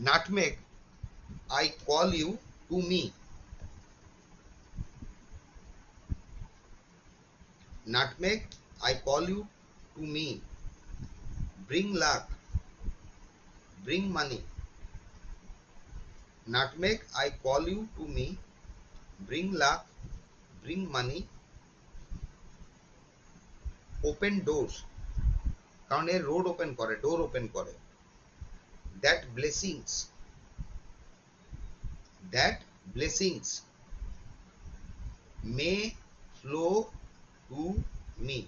Nutmeg I call you to me, nutmeg I call you to me, bring luck, bring money, nutmeg I call you to me, bring luck, bring money, open doors, কারণ এর road open করে, door open করে, that blessings, that blessings may flow to me.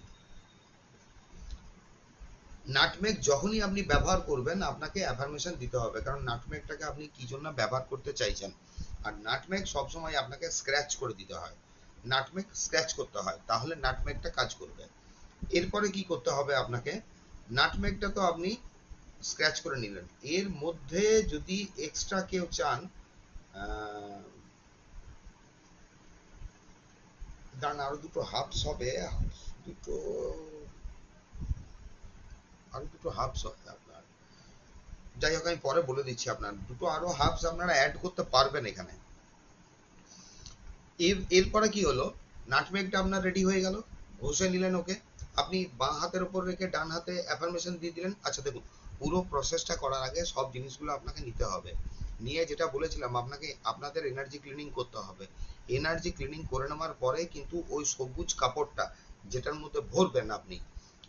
Nutmeg যখনই আপনি ব্যবহার করবেন আপনাকে affirmation দিতে হবে, কারণ নাটমেগটাকে আপনি কি জন্য ব্যবহার করতে চাইছেন। আর নাটমেগ সবসময় আপনাকে স্ক্র্যাচ করে দিতে হয়, নাটমেগ স্ক্র্যাচ করতে হয়, তাহলে নাটমেগটা কাজ করবে। এরপরে কি করতে হবে আপনাকে, নাটমেগটা তো আপনি স্ক্র্যাচ করে নিলেন, এর মধ্যে যদি এক্সট্রা কেউ চান, দাঁড়ান আরো দুটো হাবস হবে, দুটো আরো দুটো হাবস হবে আপনার, যাই হোক আমি পরে বলে দিচ্ছি, আপনার দুটো আরো হাবস আপনারা অ্যাড করতে পারবেন এখানে। এরপরে কি হলো, নাটমেগটা আপনার রেডি হয়ে গেল, ঘষে নিলেন ওকে, আপনি বাঁ হাতের উপর রেখে ডান হাতে অ্যাফার্মেশন দিয়ে দিলেন। আচ্ছা দেখুন, পুরো প্রসেসটা করার আগে সব জিনিসগুলো আপনাকে নিতে হবে, নিয়ে যেটা বলেছিলাম আপনাকে, আপনাদের এনার্জি ক্লিনিং করতে হবে। এনার্জি ক্লিনিং করে নেওয়ার পরে কিন্তু ওই সবুজ কাপড়টা যেটার মধ্যে ভরবেন আপনি,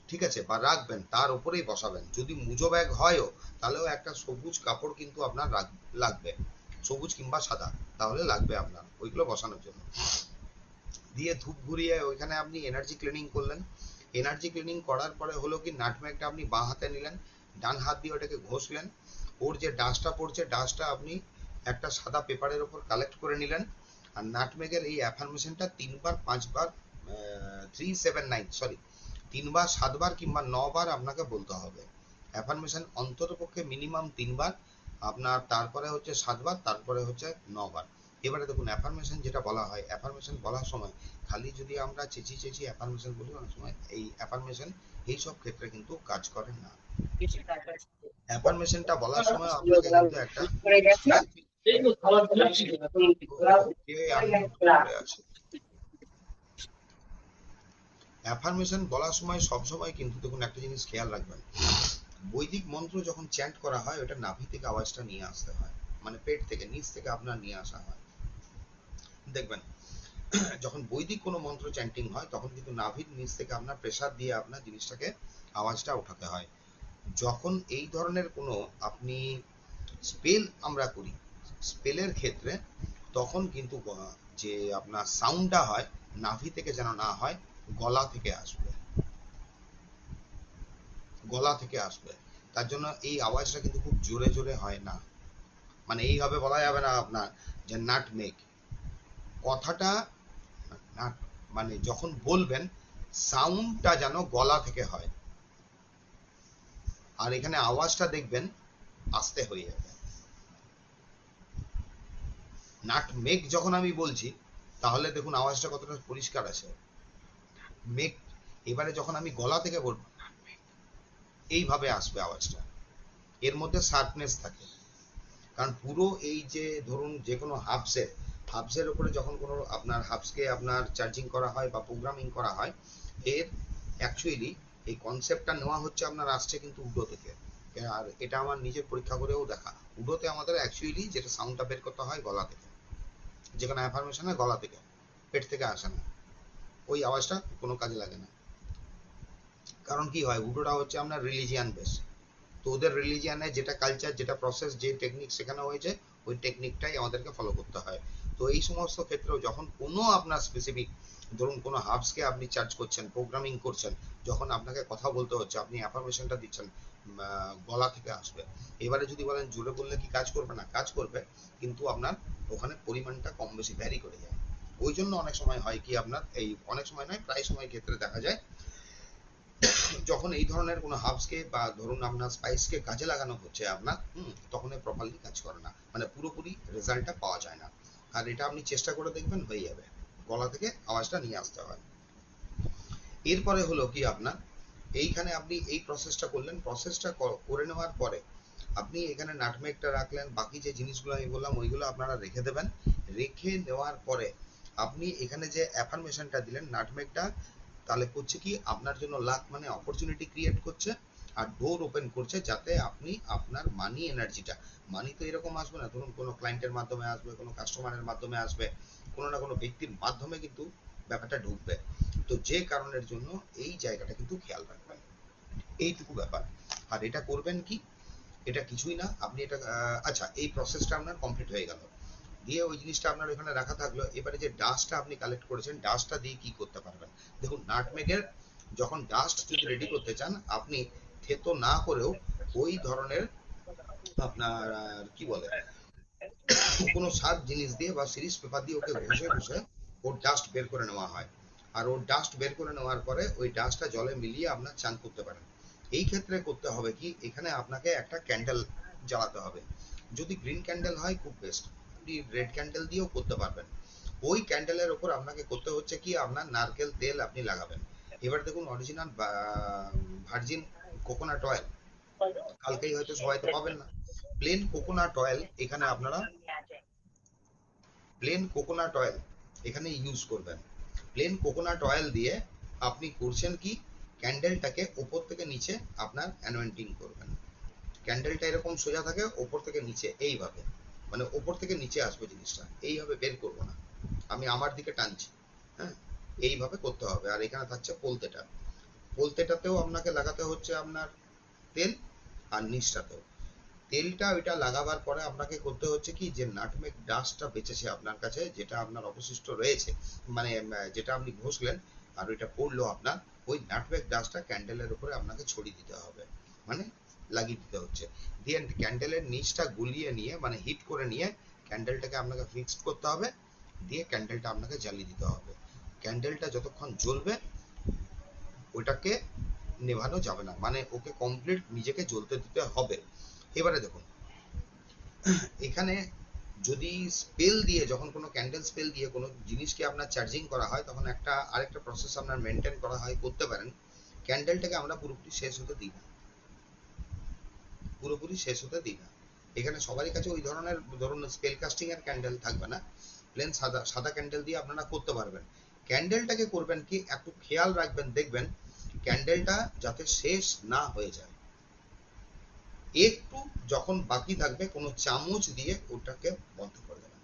ঠিক আছে, বা রাখবেন, তার উপরেই বসাবেন। যদি মুজো ব্যাগ হয়ও তাহলেও একটা সবুজ কাপড় কিন্তু আপনার লাগবে, সবুজ কিংবা সাদা, তাহলে লাগবে আপনার ওইগুলো বসানোর জন্য। দিয়ে ধূপ ঘুরিয়ে ওইখানে আপনি এনার্জি ক্লিনিং করলেন। এনার্জি ক্লিনিং করার পরে হলো কি, নাটমেগটা আপনি বাঁ হাতে নিলেন, ডান হাত দিয়ে ওটাকে ঘষলেন, ওর যে ডাস্টটা পড়ছে ডাস্টটা আপনি একটা সাদা পেপারের ওপর কালেক্ট করে নিলেন। আর নাটমেগের এই অ্যাফার্মেশনটা 3 বার 5 বার, 3 7 9 সরি 3 বার 7 বার কিংবা 9 বার আপনাকে বলতে হবে। অ্যাফার্মেশন অন্ততপক্ষে মিনিমাম 3 বার আপনার, তারপরে হচ্ছে 7 বার, তারপরে হচ্ছে 9 বার। এবারে দেখুন, অ্যাফার্মেশন যেটা বলা হয়, অ্যাফার্মেশন বলার সময় খালি যদি আমরা চেঁচিয়ে চেঁচিয়ে অ্যাফার্মেশন বলি, অনেক সময় এই অ্যাফার্মেশন এইসব ক্ষেত্রে কিন্তু কাজ করে না। অ্যাফার্মেশনটা বলার সময় আপনাকে কিন্তু একটা অ্যাফার্মেশন বলার সময় সবসময় কিন্তু দেখুন একটা জিনিস খেয়াল রাখবেন, বৈদিক মন্ত্র যখন চ্যান্ট করা হয় ওটা নাভি থেকে আওয়াজটা নিয়ে আসতে হয়, মানে পেট থেকে, নিচ থেকে আপনার নিয়ে আসা হয়। দেখবেন যখন বৈদিক কোনো মন্ত্র চ্যান্টিং হয় তখন কিন্তু নাভির নিচ থেকে আপনার প্রেসার দিয়ে আপনার জিনিসটাকে, আওয়াজটা উঠাতে হয়। যখন এই ধরনের কোনো আপনি স্পেল আমরা করি, স্পেলের ক্ষেত্রে তখন কিন্তু যে আপনার সাউন্ডটা হয় নাভি থেকে যেন না হয়, গলা থেকে আসবে, গলা থেকে আসবে। তার জন্য এই আওয়াজটা কিন্তু খুব জোরে জোরে হয় না, মানে এইভাবে বলা যাবে না আপনার যে নাটমেগ কথাটা, নাট মানে যখন বলবেন সাউন্ডটা যেন গলা থেকে হয়, আর এখানে আওয়াজটা দেখবেন আস্তে হয়ে যাবে। নাটমেগ যখন আমি বলছি তাহলে দেখুন আওয়াজটা কতটা পরিষ্কার আছে, মেঘ। এবারে যখন আমি গলা থেকে বলবো এইভাবে আসবে আওয়াজটা, এর মধ্যে শার্পনেস থাকে। কারণ পুরো এই যে ধরুন যে কোনো হাবসের উপরে যখন কোনো আপনার হাবসকে আপনার চার্জিং করা হয় বা প্রোগ্রামিং করা হয়, এর অ্যাকচুয়ালি এই কনসেপ্টটা নেওয়া হচ্ছে আপনার আসছে কিন্তু উডো থেকে। আর এটা আমার নিজের পরীক্ষা করেও দেখা, উডোতে আমাদের অ্যাকচুয়ালি যেটা সাউন্ডটা বের করতে হয় গলা থেকে, যেখানে অ্যাফার্মেশনে গলা থেকে, পেট থেকে আসে না, ওই আওয়াজটা কোনো কাজে লাগে না। কারণ কি হয়, উডোটা হচ্ছে আপনার রিলিজিয়ান বেস, তো ওদের রিলিজিয়ানে যেটা কালচার, যেটা প্রসেস, যে টেকনিক শেখানো হয়েছে ওই টেকনিকটাই আমাদেরকে ফলো করতে হয়। তো এই সমস্ত ক্ষেত্রেও যখন কোনো আপনার স্পেসিফিক, ধরুন কোনো হাবসকে আপনি চার্জ করছেন, প্রোগ্রামিং করছেন, যখন আপনাকে কথা বলতে হচ্ছে, আপনি অ্যাফার্মেশনটা দিচ্ছেন, গলা থেকে আসবে। এবারে যদি বলেন জোরে বললে কি কাজ করবে না, কাজ করবে, কিন্তু আপনার ওখানে পরিমাণটা কম বেশি ভ্যারি করে যায়। ওই জন্য অনেক সময় হয় কি আপনার, এই অনেক সময় নয় প্রায় সময় ক্ষেত্রে দেখা যায় যখন এই ধরনের কোনো হাবসকে বা ধরুন আপনার স্পাইসকে কাজে লাগানো হচ্ছে আপনার, তখন প্রপারলি কাজ করে না, মানে পুরোপুরি রেজাল্টটা পাওয়া যায় না। আর এটা আপনি চেষ্টা করে দেখবেন হয়ে যাবে, গলা থেকে আওয়াজটা নিয়ে আসতে হয়। এরপরে হলো কি আপনার, এইখানে আপনি এই প্রসেসটা করলেন, প্রসেসটা করে নেওয়ার পরে আপনি এখানে নাটমেগটা রাখলেন, বাকি যে জিনিসগুলো আমি বললাম ওইগুলো আপনারা রেখে দেবেন। রেখে নেওয়ার পরে আপনি এখানে যে অ্যাফার্মেশনটা দিলেন নাটমেগটা, তাহলে করছে কি আপনার জন্য লাক মানে অপরচুনিটি ক্রিয়েট করছে আর ডোর ওপেন করছে, যাতে আপনি আপনার মানি এনার্জিটা, মানি তো এরকম আসবে না, ধরুন কোনো ক্লায়েন্টের মাধ্যমে আসবে, কোনো কাস্টমারের মাধ্যমে আসবে, কোনো না কোনো ব্যক্তির মাধ্যমে কিন্তু ব্যাপারটা ঢুকবে। তো যে কারণের জন্য এই জায়গাটা কিন্তু খেয়াল রাখবেন, এইটুকু ব্যাপার। আর এটা করবেন কি, এটা কিছুই না, আপনি এটা আচ্ছা এই প্রসেসটা আপনার কমপ্লিট হয়ে গেল, দিয়ে ওই জিনিসটা আপনার ওখানে রাখা থাকলো। এবারে যে ডাস্টটা আপনি কালেক্ট করেছেন, ডাস্টটা দিয়ে কি করতে পারবেন? দেখুন নাটমেগের যখন ডাস্ট যদি রেডি করতে চান, আপনি থেতো না করেও ওই ধরনের আপনার কি বলে কোনো শার্প জিনিস দিয়ে বা সিরিজ পেপার দিয়ে ওকে ঘষে ঘষে ওর ডাস্ট বের করে নেওয়া হয়। আর ওর ডাস্ট বের করে নেওয়ার পরে ওই ডাস্টটা জলে মিলিয়ে আপনার চান করতে পারেন। এই ক্ষেত্রে করতে হবে কি, এখানে আপনাকে একটা ক্যান্ডেল জ্বালাতে হবে। যদি গ্রিন ক্যান্ডেল হয় খুব বেস্ট, আপনি রেড ক্যান্ডেল দিয়েও করতে পারবেন। ওই ক্যান্ডেলের ওপর আপনাকে করতে হচ্ছে কি, আপনার নারকেল তেল আপনি লাগাবেন। এবার দেখুন অরিজিনাল ভার্জিন কোকোনাট অয়েল কালকেই হয়তো সবাই তো পাবেন না, প্লেন কোকোনাট অয়েল এখানে আপনারা প্লেন কোকোনাট অয়েল এখানে ইউজ করবেন। প্লেন কোকোনাট অয়েল দিয়ে আপনি করছেন কি, ক্যান্ডেলটাকে ওপর থেকে নিচে আপনার অ্যানোয়েন্টিং করবেন। ক্যান্ডেলটা এরকম সোজা থাকে, ওপর থেকে নিচে এইভাবে, মানে ওপর থেকে নিচে আসবে জিনিসটা, এইভাবে বের করবো না, আমি আমার দিকে টানছি, হ্যাঁ এইভাবে করতে হবে। আর এখানে থাকছে পোলতেটা, পোলতেটাতেও আপনাকে লাগাতে হচ্ছে আপনার তেল, আর নিচটাতেও তেলটা ওইটা লাগাবার পরে আপনাকে করতে হচ্ছে কি, যে নাটমেগ ডাস্টটা বেঁচেছে আপনার কাছে, যেটা আপনার অবশিষ্ট রয়েছে, মানে যেটা আপনি ঘষলেন আর ওইটা পড়লো আপনার, ওই নাটমেগ ডাস্টটা ক্যান্ডেলের উপরে আপনাকে ছড়িয়ে দিতে হবে, মানে লাগিয়ে দিতে হচ্ছে। দিয়ে ক্যান্ডেলের নিচটা গুলিয়ে নিয়ে মানে হিট করে নিয়ে ক্যান্ডেলটাকে আপনাকে ফিক্সড করতে হবে, দিয়ে ক্যান্ডেলটা আপনাকে জ্বালিয়ে দিতে হবে। ক্যান্ডেলটা যতক্ষণ জ্বলবে ওটাকে নেভানো যাবে না, মানে ওকে কমপ্লিট নিজেকে জ্বলতে দিতে হবে। এবারে দেখুন এখানে যদি স্পেল দিয়ে, যখন কোনো ক্যান্ডেল স্পেল দিয়ে কোনো জিনিসকে আপনার চার্জিং করা হয়, তখন একটা আরেকটা প্রসেস আপনার মেনটেন করা হয়, করতে পারেন। ক্যান্ডেলটাকে আমরা পুরোপুরি শেষ হতে দিই না, পুরোপুরি শেষ হতে দিই না। এখানে সবারই কাছে ওই ধরনের ধরুন স্পেল কাস্টিং এর ক্যান্ডেল থাকবে না, প্লেন সাদা সাদা ক্যান্ডেল দিয়ে আপনারা করতে পারবেন। ক্যান্ডেলটাকে করবেন কি, একটু খেয়াল রাখবেন, দেখবেন ক্যান্ডেলটা যাতে শেষ না হয়ে যায়। একটু যখন বাকি থাকবে কোনো চামচ দিয়ে ওটাকে বন্ধ করে দেবেন,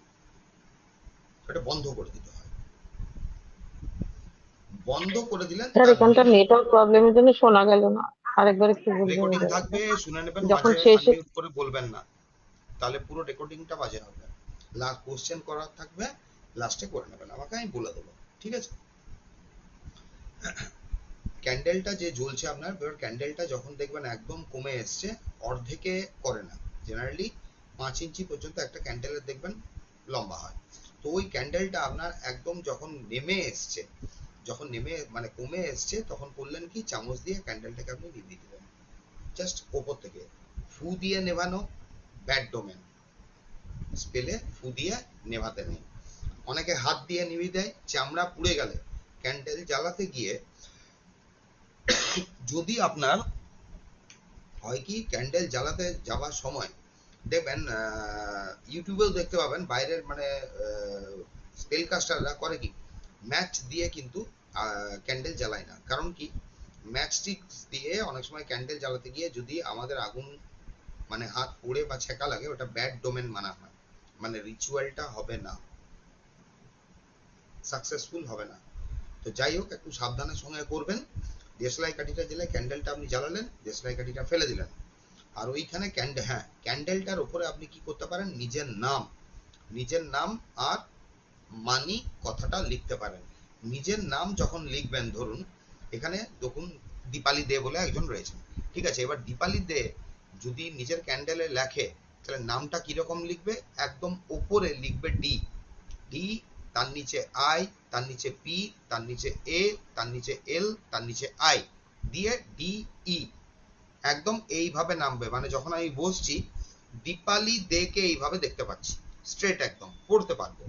এটা বন্ধ করে দিতে হয়। বন্ধ করে দিলেন স্যার তার এখানটা নেটওয়ার্ক প্রবলেমের জন্য শোনা গেল না, আরেকবার একটু বলবেন এই রেকর্ডিং জায়গাটা। থাকবে, শুনে নেবেন, যখন মাঝে শেষে আনমিউট করে বলবেন না, তাহলে পুরো রেকর্ডিংটা বাজে হবে। লাস্ট কোশ্চেন করার থাকবে, লাস্টে করে নেবেন, আমাকে আমি বলে দেবো, ঠিক আছে? ক্যান্ডেলটা যে জ্বলছে আপনার, এবার ক্যান্ডেলটা যখন দেখবেন একদম কমে এসছে, অর্ধেকে করে না, জেনারেলি 5 ইঞ্চি পর্যন্ত একটা ক্যান্ডেলের দেখবেন লম্বা হয়। তো ওই ক্যান্ডেলটা আপনার একদম যখন নেমে এসছে, যখন নেমে মানে কমে এসছে, তখন করলেন কি, চামচ দিয়ে ক্যান্ডেলটাকে আপনি নিভিয়ে দিলেন, জাস্ট ওপর থেকে। ফু দিয়ে নেভানো ব্যাড ডোমেন, স্পেলে ফু দিয়ে নেভাতে নেই। অনেকে হাত দিয়ে নিভিয়ে দেয়, চামড়া পুড়ে গেলে ক্যান্ডেল জ্বালাতে গিয়ে যদি আপনার হয় কি, ক্যান্ডেল জ্বালাতে যাওয়ার সময় দেখবেন ইউটিউবেও দেখতে পাবেন, বাইরের মানে স্পেল কাস্টাররা করে কি, ম্যাচ দিয়ে কিন্তু ক্যান্ডেল জ্বালায় না। কারণ কি, ম্যাচস্টিক দিয়ে অনেক সময় ক্যান্ডেল জ্বালাতে গিয়ে যদি আমাদের আগুন মানে হাত পুড়ে বা ছেঁকা লাগে, ওটা ব্যাড ডোমেন মানা হয়, মানে রিচুয়ালটা হবে না, সাকসেসফুল হবে না। তো যাই হোক, একটু সাবধানের সঙ্গে করবেন। দেশলাই কাঠিটা জেলে ক্যান্ডেলটা আপনি জ্বালালেন, দেশলাই কাঠিটা ফেলে দিলেন, আর ওইখানে হ্যাঁ ক্যান্ডেলটার উপরে আপনি কি করতে পারেন, নিজের নাম আর মানি কথাটা লিখতে পারেন। নিজের নাম যখন লিখবেন, ধরুন এখানে দেখুন দীপালি দে বলে একজন রয়েছেন, ঠিক আছে? এবার দীপালি দে যদি নিজের ক্যান্ডেলে লেখে, তাহলে নামটা কিরকম লিখবে, একদম উপরে লিখবে ডি, ডি, তার নিচে আই, তার নিচে পি, তার নিচে এ, তার নিচে এল, তার নিচে আই, দিয়ে ডি ই, একদম এইভাবে নামবে। মানে যখন আমি বসছি, দীপালি দেকে এইভাবে দেখতে পাচ্ছি, স্ট্রেট একদম পড়তে পারবো।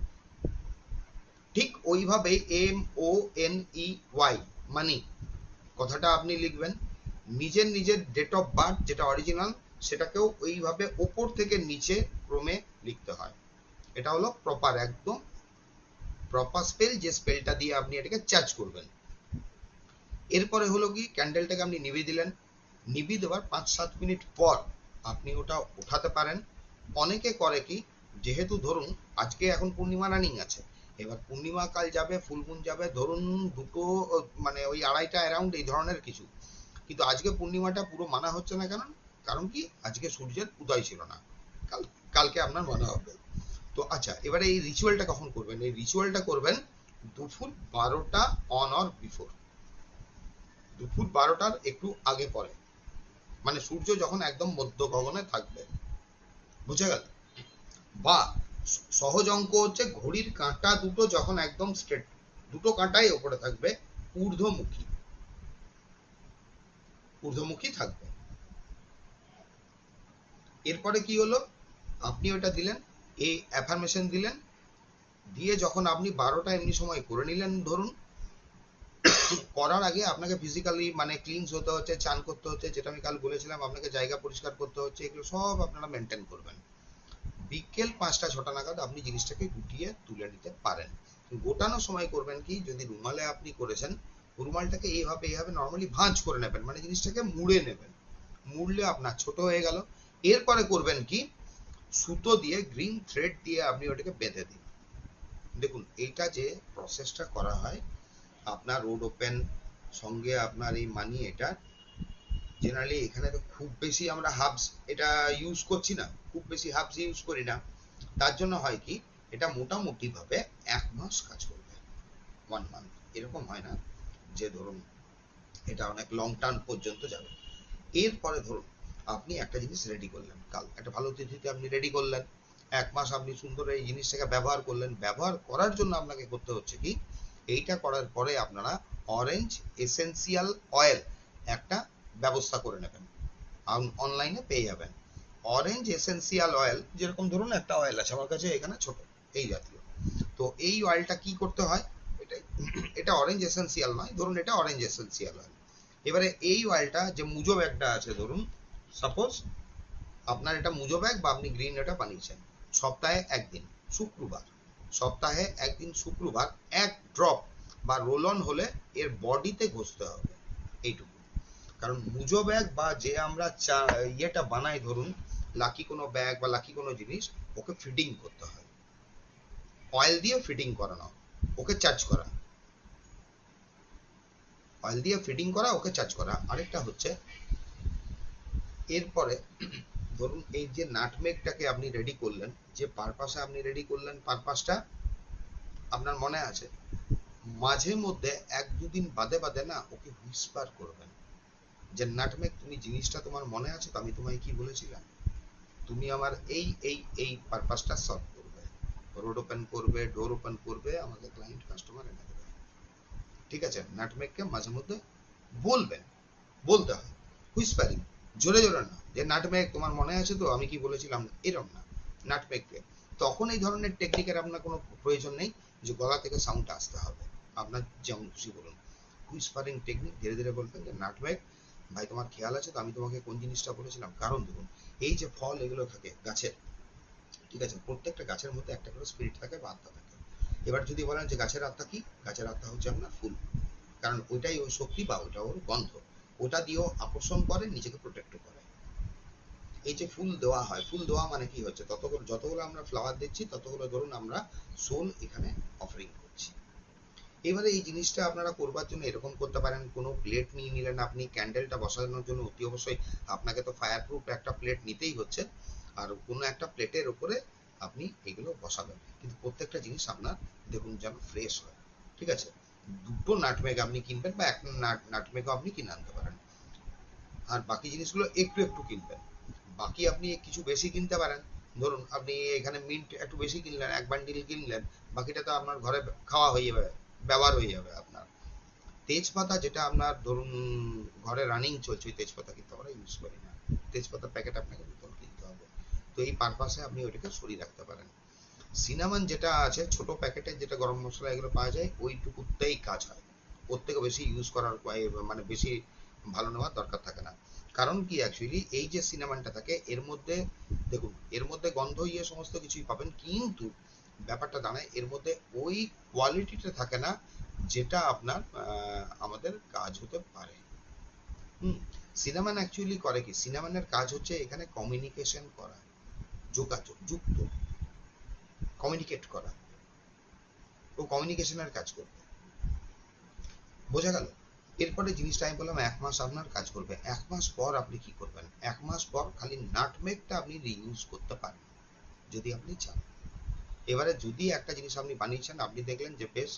ঠিক ওইভাবে MONEY মানি কথাটা আপনি লিখবেন। নিজের ডেট অফ বার্থ যেটা অরিজিনাল সেটাকেও ওইভাবে ওপর থেকে নিচে ক্রমে লিখতে হয়। এটা হলো প্রপার, একদম প্রপার স্পেল, যে স্পেলটা দিয়ে আপনি এটাকে চার্জ করবেন। এরপরে হলো কি, ক্যান্ডেলটাকে আপনি নিভিয়ে দিলেন, নিভিয়ে দেওয়ার 5-7 মিনিট পর আপনি ওটা উঠাতে পারেন। অনেকে করে কি, যেহেতু ধরুন আজকে এখন পূর্ণিমা রানিং আছে, এবার পূর্ণিমা কাল যাবে, ফুল মুন যাবে, ধরুন দুটো মানে ওই 2:30টা অ্যারাউন্ড এই ধরনের কিছু, কিন্তু আজকে পূর্ণিমাটা পুরো মানা হচ্ছে না। কেন? কারণ কি, আজকে সূর্যের উদয় ছিল না, কালকে আপনার মানা হবে। তো আচ্ছা, এবারে এই রিচুয়ালটা কখন করবেন? এই রিচুয়ালটা করবেন দুপুর 12টা অন অর বিফোর, দুপুর 12টার একটু আগে পরে, মানে সূর্য যখন একদম মধ্য গগনে থাকবে, বুঝে গেল? বা সহজ অঙ্ক হচ্ছে, ঘড়ির কাঁটা দুটো যখন একদম স্ট্রেট, দুটো কাঁটাই ওপরে থাকবে, ঊর্ধ্বমুখী, ঊর্ধ্বমুখী থাকবে। এরপরে কি হলো, আপনি ওটা দিলেন, এই অ্যাফার্মেশন দিলেন, দিয়ে যখন আপনি 12টা এমনি সময় করে নিলেন, ধরুন করার আগে আপনাকে ফিজিক্যালি মানে ক্লিনস হতে হচ্ছে, চান করতে হচ্ছে, যেটা আমি কাল বলেছিলাম, আপনাকে জায়গা পরিষ্কার করতে হচ্ছে, এগুলো সব আপনারা মেনটেন করবেন। বিকেল 5টা-6টা নাগাদ আপনি জিনিসটাকে গুটিয়ে তুলে নিতে পারেন। গোটানোর সময় করবেন কি, যদি রুমালে আপনি করেছেন, রুমালটাকে এইভাবে নর্মালি ভাঁজ করে নেবেন, মানে জিনিসটাকে মুড়ে নেবেন। মুড়লে আপনার ছোট হয়ে গেল। এরপরে করবেন কি, সুতো দিয়ে, গ্রিন থ্রেড দিয়ে আপনি ওটাকে বেঁধে দিন। দেখুন এইটা যে প্রসেসটা করা হয়, আপনার রোড ওপেন সঙ্গে আপনার এই মানি, এটা জেনারেলি এখানে তো খুব বেশি আমরা হাবস এটা ইউজ করছি না, খুব বেশি হাবস ইউজ করি না। তার জন্য হয় কি, এটা মোটামুটি ভাবে 1 মাস কাজ করবে, 1 মান্থ। এরকম হয় না যে ধরুন এটা অনেক লং টার্ম পর্যন্ত যাবে। এরপরে ধরুন আপনি একটা জিনিস রেডি করলেন, কাল একটা ভালো তিথিতে আপনি রেডি করলেন, 1 মাস আপনি সুন্দর এই জিনিসটাকে ব্যবহার করলেন। ব্যবহার করার জন্য আপনাকে করতে হচ্ছে কি, এইটা করার পরে আপনারা অরেঞ্জ এসেন্সিয়াল অয়েল একটা ব্যবস্থা করে নেবেন, অনলাইনে পেয়ে যাবেন। অরেঞ্জ এসেন্সিয়াল অয়েল, যেরকম ধরুন একটা অয়েল আছে আমার কাছে এখানে ছোট, এই জাতীয়। তো এই অয়েলটা কি করতে হয়, এটা এটা অরেঞ্জ এসেন্সিয়াল নয়, ধরুন এটা অরেঞ্জ এসেন্সিয়াল অয়েল। এবারে এই অয়েলটা, যে মুজো ব্যাগটা আছে, ধরুন সাপোজ আপনার এটা মুজো ব্যাগ বা আপনি গ্রিন এটা বানিয়েছেন, সপ্তাহে একদিন শুক্রবার, সপ্তাহে একদিন শুক্রবার 1 ড্রপ বা রোল অন হলে এর বডিতে ঘষতে হবে, এইটুকু। কারণ মুজো ব্যাগ বা যে আমরা ইয়েটা বানাই, ধরুন লাকি কোনো ব্যাগ বা লাকি কোনো জিনিস, ওকে ফিটিং করতে হয়, অয়েল দিয়ে ফিটিং করানো, ওকে চার্জ করা, অয়েল দিয়ে ফিটিং করা, ওকে চার্জ করা। আরেকটা হচ্ছে, এরপরে ধরুন এই যে নাটমেগটাকে আপনি রেডি করলেন, যে পারপাসে আপনি রেডি করলেন, পারপাসটা আপনার মনে আছে, মাঝে মধ্যে 1-2 দিন বাদে বাদে না ওকে হুইসপার করবেন, যে নাটমেগ তুমি জিনিসটা তোমার মনে আছে তো, আমি তোমায় কি বলেছিলাম, তুমি আমার এই এই এই পারপাসটা সলভ করবে, রোড ওপেন করবে, ডোর ওপেন করবে, আমাকে ক্লায়েন্ট কাস্টমার এনে দেবে। ঠিক আছে, নাটমেগকে মাঝে মধ্যে বলবেন, বলতে হয়, হুইসপারিং, জোরে জোরে না, যে নাটমেগ তোমার মনে আছে তো আমি কি বলেছিলাম, এরকম না। নাটমেগকে তখন এই ধরনের টেকনিকের আপনার কোনো প্রয়োজন নেই, যে গলা থেকে সাউন্ডটা আসতে হবে, আপনার যেমন খুশি বলুন। হুইসপারিং টেকনিক, ধীরে ধীরে বলবেন যে নাটমেগ ভাই তোমার খেয়াল আছে তো আমি তোমাকে কোন জিনিসটা বলেছিলাম। কারণ দেখুন এই যে ফল এগুলো থাকে গাছের, ঠিক আছে, প্রত্যেকটা গাছের মধ্যে একটা করে স্পিরিট থাকে বা আত্মা থাকে। এবার যদি বলেন যে গাছের আত্মা কি, গাছের আত্মা হচ্ছে আপনার ফুল, কারণ ওইটাই ওর শক্তি বা ওটা ওর গন্ধ, ওটা দিয়েও আকর্ষণ করে, নিজেকে প্রোটেক্ট করে। এই যে ফুল দেওয়া হয়, ফুল দেওয়া মানে কি হচ্ছে, যতগুলো আমরা ফ্লাওয়ার দিচ্ছি ততগুলো ধরুন আমরা সোল এখানে অফারিং করছি। এবারে এই জিনিসটা আপনারা করবার জন্য এরকম করতে পারেন, কোনো প্লেট নিয়ে নিলেন আপনি, ক্যান্ডেলটা বসানোর জন্য অতি অবশ্যই আপনাকে তো ফায়ার প্রুফ একটা প্লেট নিতেই হচ্ছে, আর কোনো একটা প্লেটের উপরে আপনি এগুলো বসাবেন, কিন্তু প্রত্যেকটা জিনিস আপনার দেখুন যেন ফ্রেশ হয়। ঠিক আছে, দুটো নাটমেগ আপনি কিনবেন, বা একটা নাটমেগও আপনি কিনে আনতে পারেন, আর বাকি জিনিসগুলো একটু একটু কিনবেন। বাকি আপনি কিছু বেশি কিনতে পারেন, ধরুন আপনি এখানে মিন্ট একটু বেশি কিনলেন, 1 বান্ডিল কিনলেন, বাকিটা তো আপনার ঘরে খাওয়া হয়ে যাবে, ব্যবহার হয়ে যাবে আপনার। তেজপাতা যেটা আপনার ধরুন ঘরে রানিং চলছে, ওই তেজপাতা কিন্তু আমরা ইউজ করি না, তেজপাতার প্যাকেট আপনাকে বোতল কিনতে হবে। তো এই পারপাসে আপনি ওইটাকে সরিয়ে রাখতে পারেন। সিনামন যেটা আছে ছোট প্যাকেটের, যেটা গরম মশলা এগুলো পাওয়া যায়, ওইটুকুতেই কাজ হয়, ওর থেকে বেশি ইউজ করার মানে বেশি ভালো নেওয়ার দরকার থাকে না। কারণ কি অ্যাকচুয়ালি এই যে সিনামনটা থাকে এর মধ্যে, দেখুন এর মধ্যে গন্ধ ইয়ে সমস্ত কিছুই পাবেন, কিন্তু ব্যাপারটা দাঁড়ায় এর মধ্যে ওই কোয়ালিটিটা থাকে না যেটা আপনার আমাদের কাজ হতে পারে। হুম। সিনামন অ্যাকচুয়ালি করে কি, সিনামনের কাজ হচ্ছে এখানে কমিউনিকেশন করা, যোগাযোগ, যুক্ত, কমিউনিকেট করা, ও কমিউনিকেশনের কাজ করবে। বোঝা গেল? এরপরে জিনিসটা আমি বললাম 1 মাস আপনার কাজ করবে। 1 মাস পর আপনি কি করবেন? 1 মাস পর খালি নাটমেগটা আপনি রিইউজ করতে পারেন যদি আপনি চান। এবারে যদি একটা জিনিস আপনি বানিয়েছেন, আপনি দেখলেন যে বেশ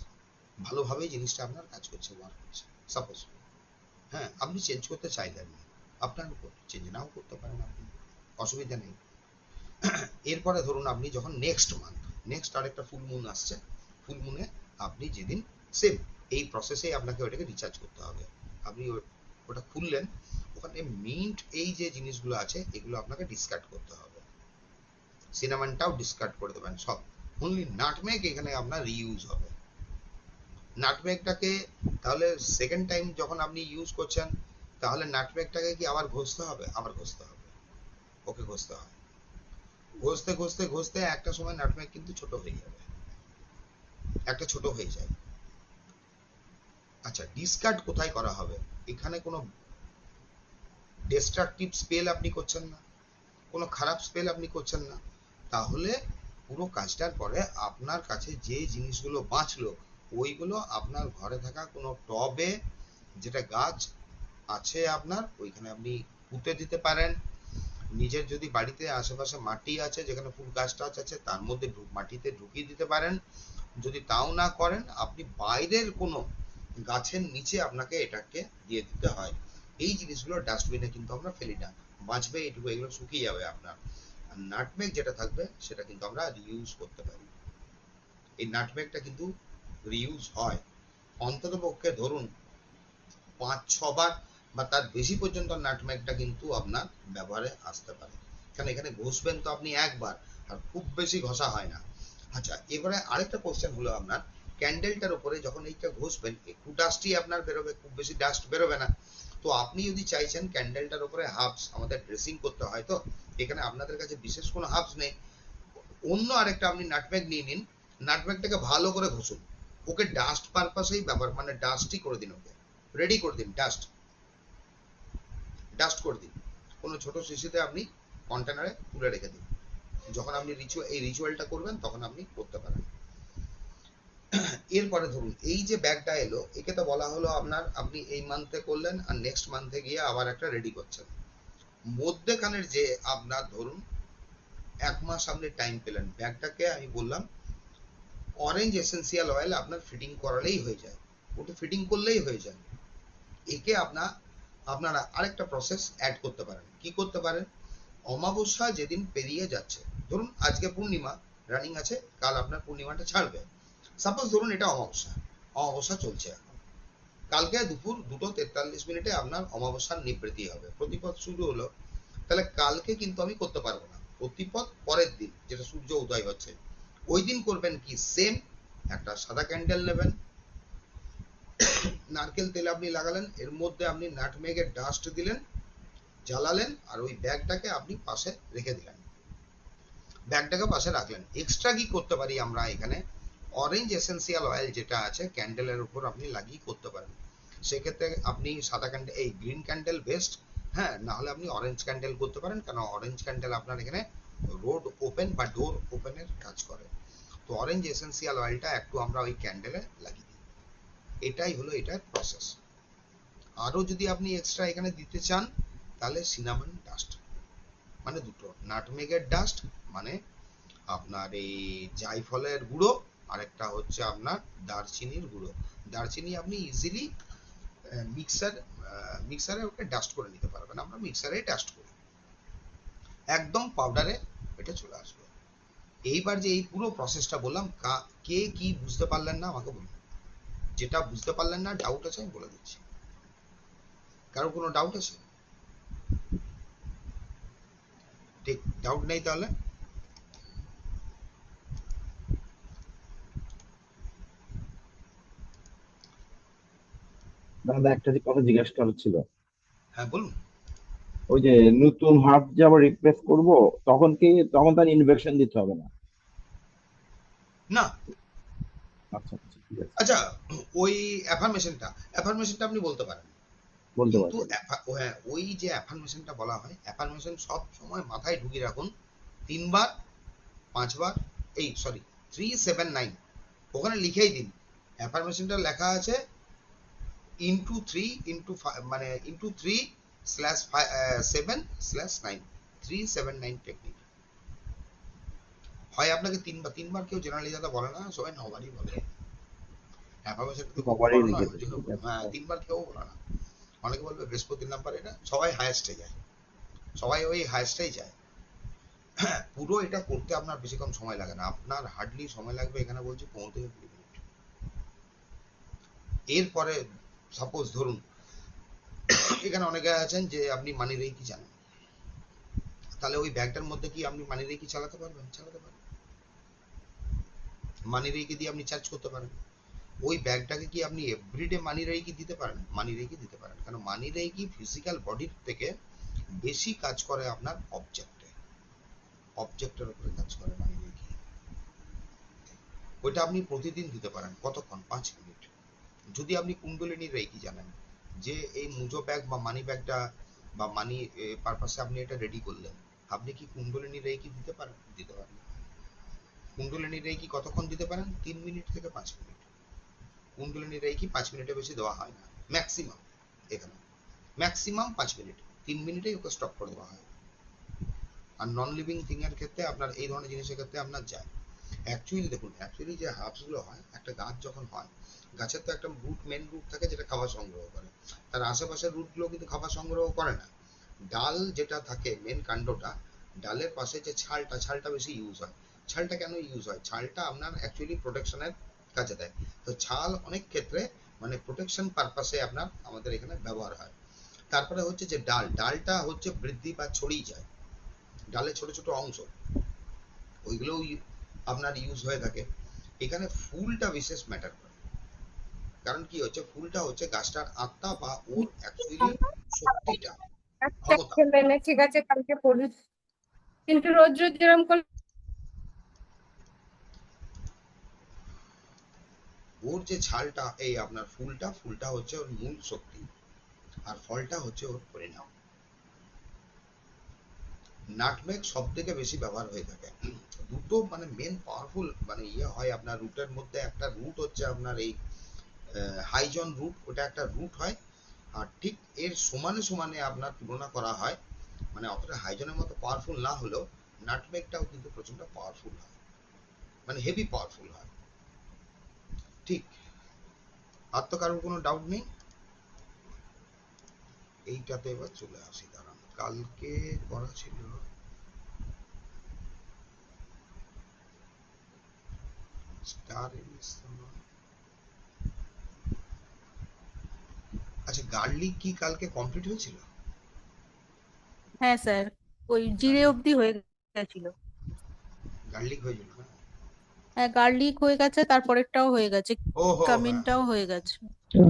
ভালোভাবেই জিনিসটা আপনার কাজ করছে, ওয়ার্ক করছে, সাপোজ, হ্যাঁ, আপনি চেঞ্জ করতে চাইলেন না, আপনার উপর, চেঞ্জ নাও করতে পারেন আপনি, অসুবিধা নেই। এরপরে ধরুন আপনি যখন নেক্সট মান্থ, নেক্সট আরেকটা ফুল মুন আসছে, ফুল মুনে আপনি যেদিন সেম এই প্রসেসে আপনাকে ওটাকে রিচার্জ করতে হবে। আপনি ওটা খুললেন, ওখানে মিন্ট এই যে জিনিসগুলো আছে এগুলো আপনাকে ডিসকার্ড করতে হবে, সিনামনটাও ডিসকার্ড করে দেবেন সব, অনলি নাটমেগ এখানে আপনার রিইউজ হবে। নাটমেগটাকে তাহলে সেকেন্ড টাইম যখন আপনি ইউজ করছেন, তাহলে নাটমেগটাকে কি আবার ঘষতে হবে? আবার ঘষতে হবে, ওকে ঘষতে হবে, ঘষতে ঘষতে ঘষতে একটা সময় নাটমেগ কিন্তু ছোট হয়ে যাবে, একটা ছোট হয়ে যায়। আচ্ছা, ডিসকার্ড কোথায় করা হবে? এখানে কোনো ডিস্ট্রাকটিভ স্পেল আপনি করছেন না, কোনো খারাপ স্পেল আপনি করছেন না, তাহলে পুরো কাজটার পরে আপনার কাছে যে জিনিসগুলো বাঁচলো ওইগুলো আপনার ঘরে থাকা কোনো টবে, যেটা গাছ আছে আপনার, ওইখানে আপনি পুঁতে দিতে পারেন। নিজের যদি বাড়িতে আশেপাশে মাটি আছে যেখানে ফুল গাছ টাছ আছে তার মধ্যে মাটিতে ঢুকিয়ে দিতে পারেন। যদি তাও না করেন, আপনি বাইরের কোনো গাছের নিচে আপনাকে এটাকে দিয়ে দিতে হয়। এই জিনিসগুলো ডাস্টবিনে কিন্তু আমরা ফেলি না, বাঁচবে এটুকু, এগুলো শুকিয়ে যাবে আপনার। আর নাটমেগ যেটা থাকবে সেটা কিন্তু আমরা রিইউজ করতে পারি। এই নাটমেগটা কিন্তু রিইউজ হয় অন্তত পক্ষে ধরুন 5-6 বার বা তার বেশি পর্যন্ত নাটমেগটা কিন্তু আপনার ব্যবহারে আসতে পারে। কারণ এখানে ঘষবেন তো আপনি একবার, আর খুব বেশি ঘষা হয় না। আচ্ছা, এবারে আরেকটা কোশ্চেন হলো আপনার, ক্যান্ডেলটার উপরে যখন এইটা ঘষবেন একটু ডাস্টই আপনার বেরোবে, খুব বেশি ডাস্ট বেরোবে না। তো আপনি যদি চাইছেন ক্যান্ডেলটার উপরে হার্বস আমাদের ড্রেসিং করতে হয়, তো এখানে আপনাদের কাছে বিশেষ কোনো হার্বস নেই, অন্য আরেকটা আপনি নাটমেগ নিয়ে নিন, নাটমেগটাকে ভালো করে ঘষুন, ওকে ডাস্ট পারপাসেই ব্যবহার, মানে ডাস্টই করে দিন, ওকে রেডি করে দিন, ডাস্ট ডাস্ট করে দিন, কোনো ছোট শিশিতে আপনি কন্টেনারে তুলে রেখে দিন, যখন আপনি এই রিচুয়ালটা করবেন তখন আপনি করতে পারেন। এরপরে ধরুন এই যে ব্যাগটা এলো, একে তো বলা হলো আপনার, আপনি এই মান্থে করলেন আর নেক্সট মান্থে গিয়ে আবার একটা রেডি করছেন, মধ্যেখানের যে আপনার ধরুন 1 মাস আপনি টাইম পেলেন, ব্যাগটাকে আমি বললাম অরেঞ্জ এসেন্সিয়াল অয়েল আপনার ফিটিং করালেই হয়ে যায়, ওটা ফিটিং করলেই হয়ে যায়। একে আপনারা আরেকটা প্রসেস অ্যাড করতে পারেন। কি করতে পারেন? অমাবস্যা যেদিন পেরিয়ে যাচ্ছে, ধরুন আজকে পূর্ণিমা রানিং আছে, কাল আপনার পূর্ণিমাটা ছাড়বে, সাপোজ ধরুন এটা অমাবস্যা, অমাবস্যা চলছে এখন, কালকে দুপুর 2:43 আপনার অমাবস্যার নিবৃত্তি হবে, প্রতিপদ শুরু হলো, তাহলে কালকে কিন্তু আমি করতে পারবো না, প্রতিপদ পরের দিন যেটা সূর্য উদয় হচ্ছে ওই দিন করবেন কি, সেম একটা সাদা ক্যান্ডেল নেবেন, নারকেল তেল আপনি লাগালেন, এর মধ্যে আপনি নাটমেগের ডাস্ট দিলেন, জ্বালালেন, আর ওই ব্যাগটাকে আপনি পাশে রেখে দিলেন, ব্যাগটাকে পাশে রাখলেন। এক্সট্রা কি করতে পারি আমরা এখানে, অরেঞ্জ এসেন্সিয়াল অয়েল যেটা আছে ক্যান্ডেলের উপর আপনি লাগিয়ে করতে পারেন। সেক্ষেত্রে আপনি সাদা ক্যান্ডেল, এই গ্রিন ক্যান্ডেল বেস্ট, হ্যাঁ, না হলে আপনি অরেঞ্জ ক্যান্ডেল করতে পারেন, কারণ অরেঞ্জ ক্যান্ডেল আপনার এখানে রোড ওপেন বা ডোর ওপেনের কাজ করে। তো অরেঞ্জ এসেন্সিয়াল অয়েলটা একটু আমরা ওই ক্যান্ডেলে লাগিয়ে দিই, এটাই হলো এটার প্রসেস। আরো যদি আপনি এক্সট্রা এখানে দিতে চান তাহলে সিনামন ডাস্ট, মানে দুটো, নাটমেগের ডাস্ট মানে আপনার এই জায়ফলের গুঁড়ো, আরেকটা হচ্ছে আপনার দারচিনির গুঁড়ো। দারচিনি আপনি ইজিলি মিক্সারে ওকে ডাস্ট করে নিতে পারবেন, আমরা মিক্সারে ডাস্ট করি, একদম পাউডারে এটা চলে আসবে। এইবার যে এই পুরো প্রসেসটা বললাম, কে কি বুঝতে পারলেন না আমাকে বলুন, যেটা বুঝতে পারলেন না ডাউট আছে আমি বলে দিচ্ছি, কারো কোনো ডাউট আছে? ঠিক, ডাউট নেই তাহলে? দাদা একটা যে কথা জিজ্ঞেস করার ছিল। হ্যাঁ বলুন। ওই যে নতুন হার্ট যে আবার রিপ্লেস করব, তখন তার ইনজেকশন দিতে হবে না? না। আচ্ছা আচ্ছা, ঠিক আছে, আচ্ছা, ওই অ্যাফার্মেশনটা আপনি বলতে পারেন, বলতে কিন্তু পারবেন। হ্যাঁ, ওই যে অ্যাফার্মেশনটা বলা হয়, অ্যাফার্মেশন সব সময় মাথায় ঢুকিয়ে রাখুন, 3 বার 5 বার, এই সরি 379, ওখানে লিখেই দিন অ্যাফার্মেশনটা লেখা আছে ইন্টু 3 মানে ইন্টু 3/7/9, 379 টেকনিক। হয় আপনাকে 3 বার কেউ জেনারেলি দাদা বলে না, সবাই 9বারই বলে। অ্যাফার্মেশনটা তো খুব সবারই বড় নয়, লিখে ওই দেন, জন্য ঠিক আছে, হ্যাঁ 3বার কেউ বলে না। অনেকে বলবে বৃহস্পতির নাম্বার, এটা সবাই হায়েস্টে যায়, সবাই ওই হায়েস্টেই যায়। পুরো এটা করতে আপনার বেশিক্ষণ সময় লাগে না, আপনার হার্ডলি সময় লাগবে এখানে বলছি 15 থেকে 20 মিনিট। এরপরে সাপোজ ধরুন এখানে অনেকে আছেন যে আপনি মানি রেকি জানেন, তাহলে ওই ব্যাগটার মধ্যে কি আপনি মানি রেকি চালাতে পারবেন? চালাতে পারবেন। মানি রেকি দিয়ে আপনি চার্জ করতে পারেন। ওই ব্যাগটাকে কি আপনি এভরিডে মানি রেকি দিতে পারেন? মানি রেকি দিতে পারেন, কারণ মানি রেকি ফিজিক্যাল বডির থেকে বেশি কাজ করে আপনার অবজেক্টের উপরে কাজ করে মানি রেকি। ওইটা আপনি প্রতিদিন দিতে পারেন। কতক্ষণ? 5 মিনিট। যদি আপনি কুণ্ডলিনী রেকি জানেন, যে এই মুজো ব্যাগ বা মানি ব্যাগটা বা মানি পারপাসে আপনি এটা রেডি করলেন, আপনি কি কুণ্ডলিনী রেকি দিতে পারেন? দিতে পারেন। কুণ্ডলিনী রেকি কতক্ষণ দিতে পারেন? 3 মিনিট থেকে 5 মিনিট। কুণ্ডলিনী রেকি 5 মিনিটের বেশি দেওয়া হয় না, ম্যাক্সিমাম। এখানে ম্যাক্সিমাম 5 মিনিট, 3 মিনিটেই ওকে স্টপ করে দেওয়া হয়। আর নন লিভিং থিং এর ক্ষেত্রে আপনার এই ধরনের জিনিসের ক্ষেত্রে আপনার যায়। অ্যাকচুয়ালি যে হার্বস গুলো হয়, একটা গাছ যখন হয়, গাছের তো একটা মেন রুট থাকে যেটা খাবার সংগ্রহ করে, তার আশেপাশের রুট গুলো কিন্তু খাবার সংগ্রহ করে না। ডাল যেটা থাকে, মেন কাণ্ডটা, ডালের পাশে যে ছালটা বেশি ইউজ হয়। ছালটা কেন ইউজ হয়? ছালটা আপনার অ্যাকচুয়ালি প্রোটেকশনের কাজে দেয়। তো ছাল অনেক ক্ষেত্রে মানে প্রোটেকশন পারপাসে আপনার আমাদের এখানে ব্যবহার হয়। তারপরে হচ্ছে যে ডালটা হচ্ছে বৃদ্ধি বা ছড়িয়ে যায়, ডালের ছোট ছোট অংশ, ওইগুলোও আপনার ইউজ হয়ে থাকে। এখানে ফুলটা বিশেষ ম্যাটার করে, কারণ কি হচ্ছে, ফুলটা হচ্ছে গাছটার আত্মা বা ওর অ্যাকচুয়ালি শক্তিটা, আচ্ছা ক্ষমতা। খেলে ঠিক আছে, কালকে পড়িস, কিন্তু রোজ রোজ যেরকম করলে ওর যে ছালটা, এই আপনার ফুলটা হচ্ছে ওর মূল শক্তি, আর ফলটা হচ্ছে ওর পরিণাম। নাটমেগ সব থেকে বেশি ব্যবহার হয়ে থাকে। দুটো মানে মেন পাওয়ারফুল মানে হয় আপনার রুটের মধ্যে, একটা রুট হচ্ছে আপনার এই হাইজন রুট, ওটা একটা রুট হয়। আর ঠিক এর সমানে সমানে আপনার তুলনা করা হয়, মানে অতটা হাইজনের মতো পাওয়ারফুল না হলেও নাটমেগটাও কিন্তু প্রচন্ড পাওয়ারফুল হয়, মানে হেভি পাওয়ারফুল হয়। ঠিক। আর তো কারোর কোনো ডাউট নেই? এইটাতে এবার চলে আসি, দাঁড়ান। কালকে করা ছিল স্টার। আচ্ছা, গার্লিক কি কালকে কমপ্লিট হয়েছিল? হ্যাঁ স্যার, ওই জিরে গার্লিক, অবধি হয়ে গেছিল। গার্লিক হয়েছিল না? হ্যাঁ, গার্লিক হয়ে গেছে, তারপরেরটাও হয়ে গেছে, ও হো, হ্যাঁ। কামিনটাও হয়ে গেছে।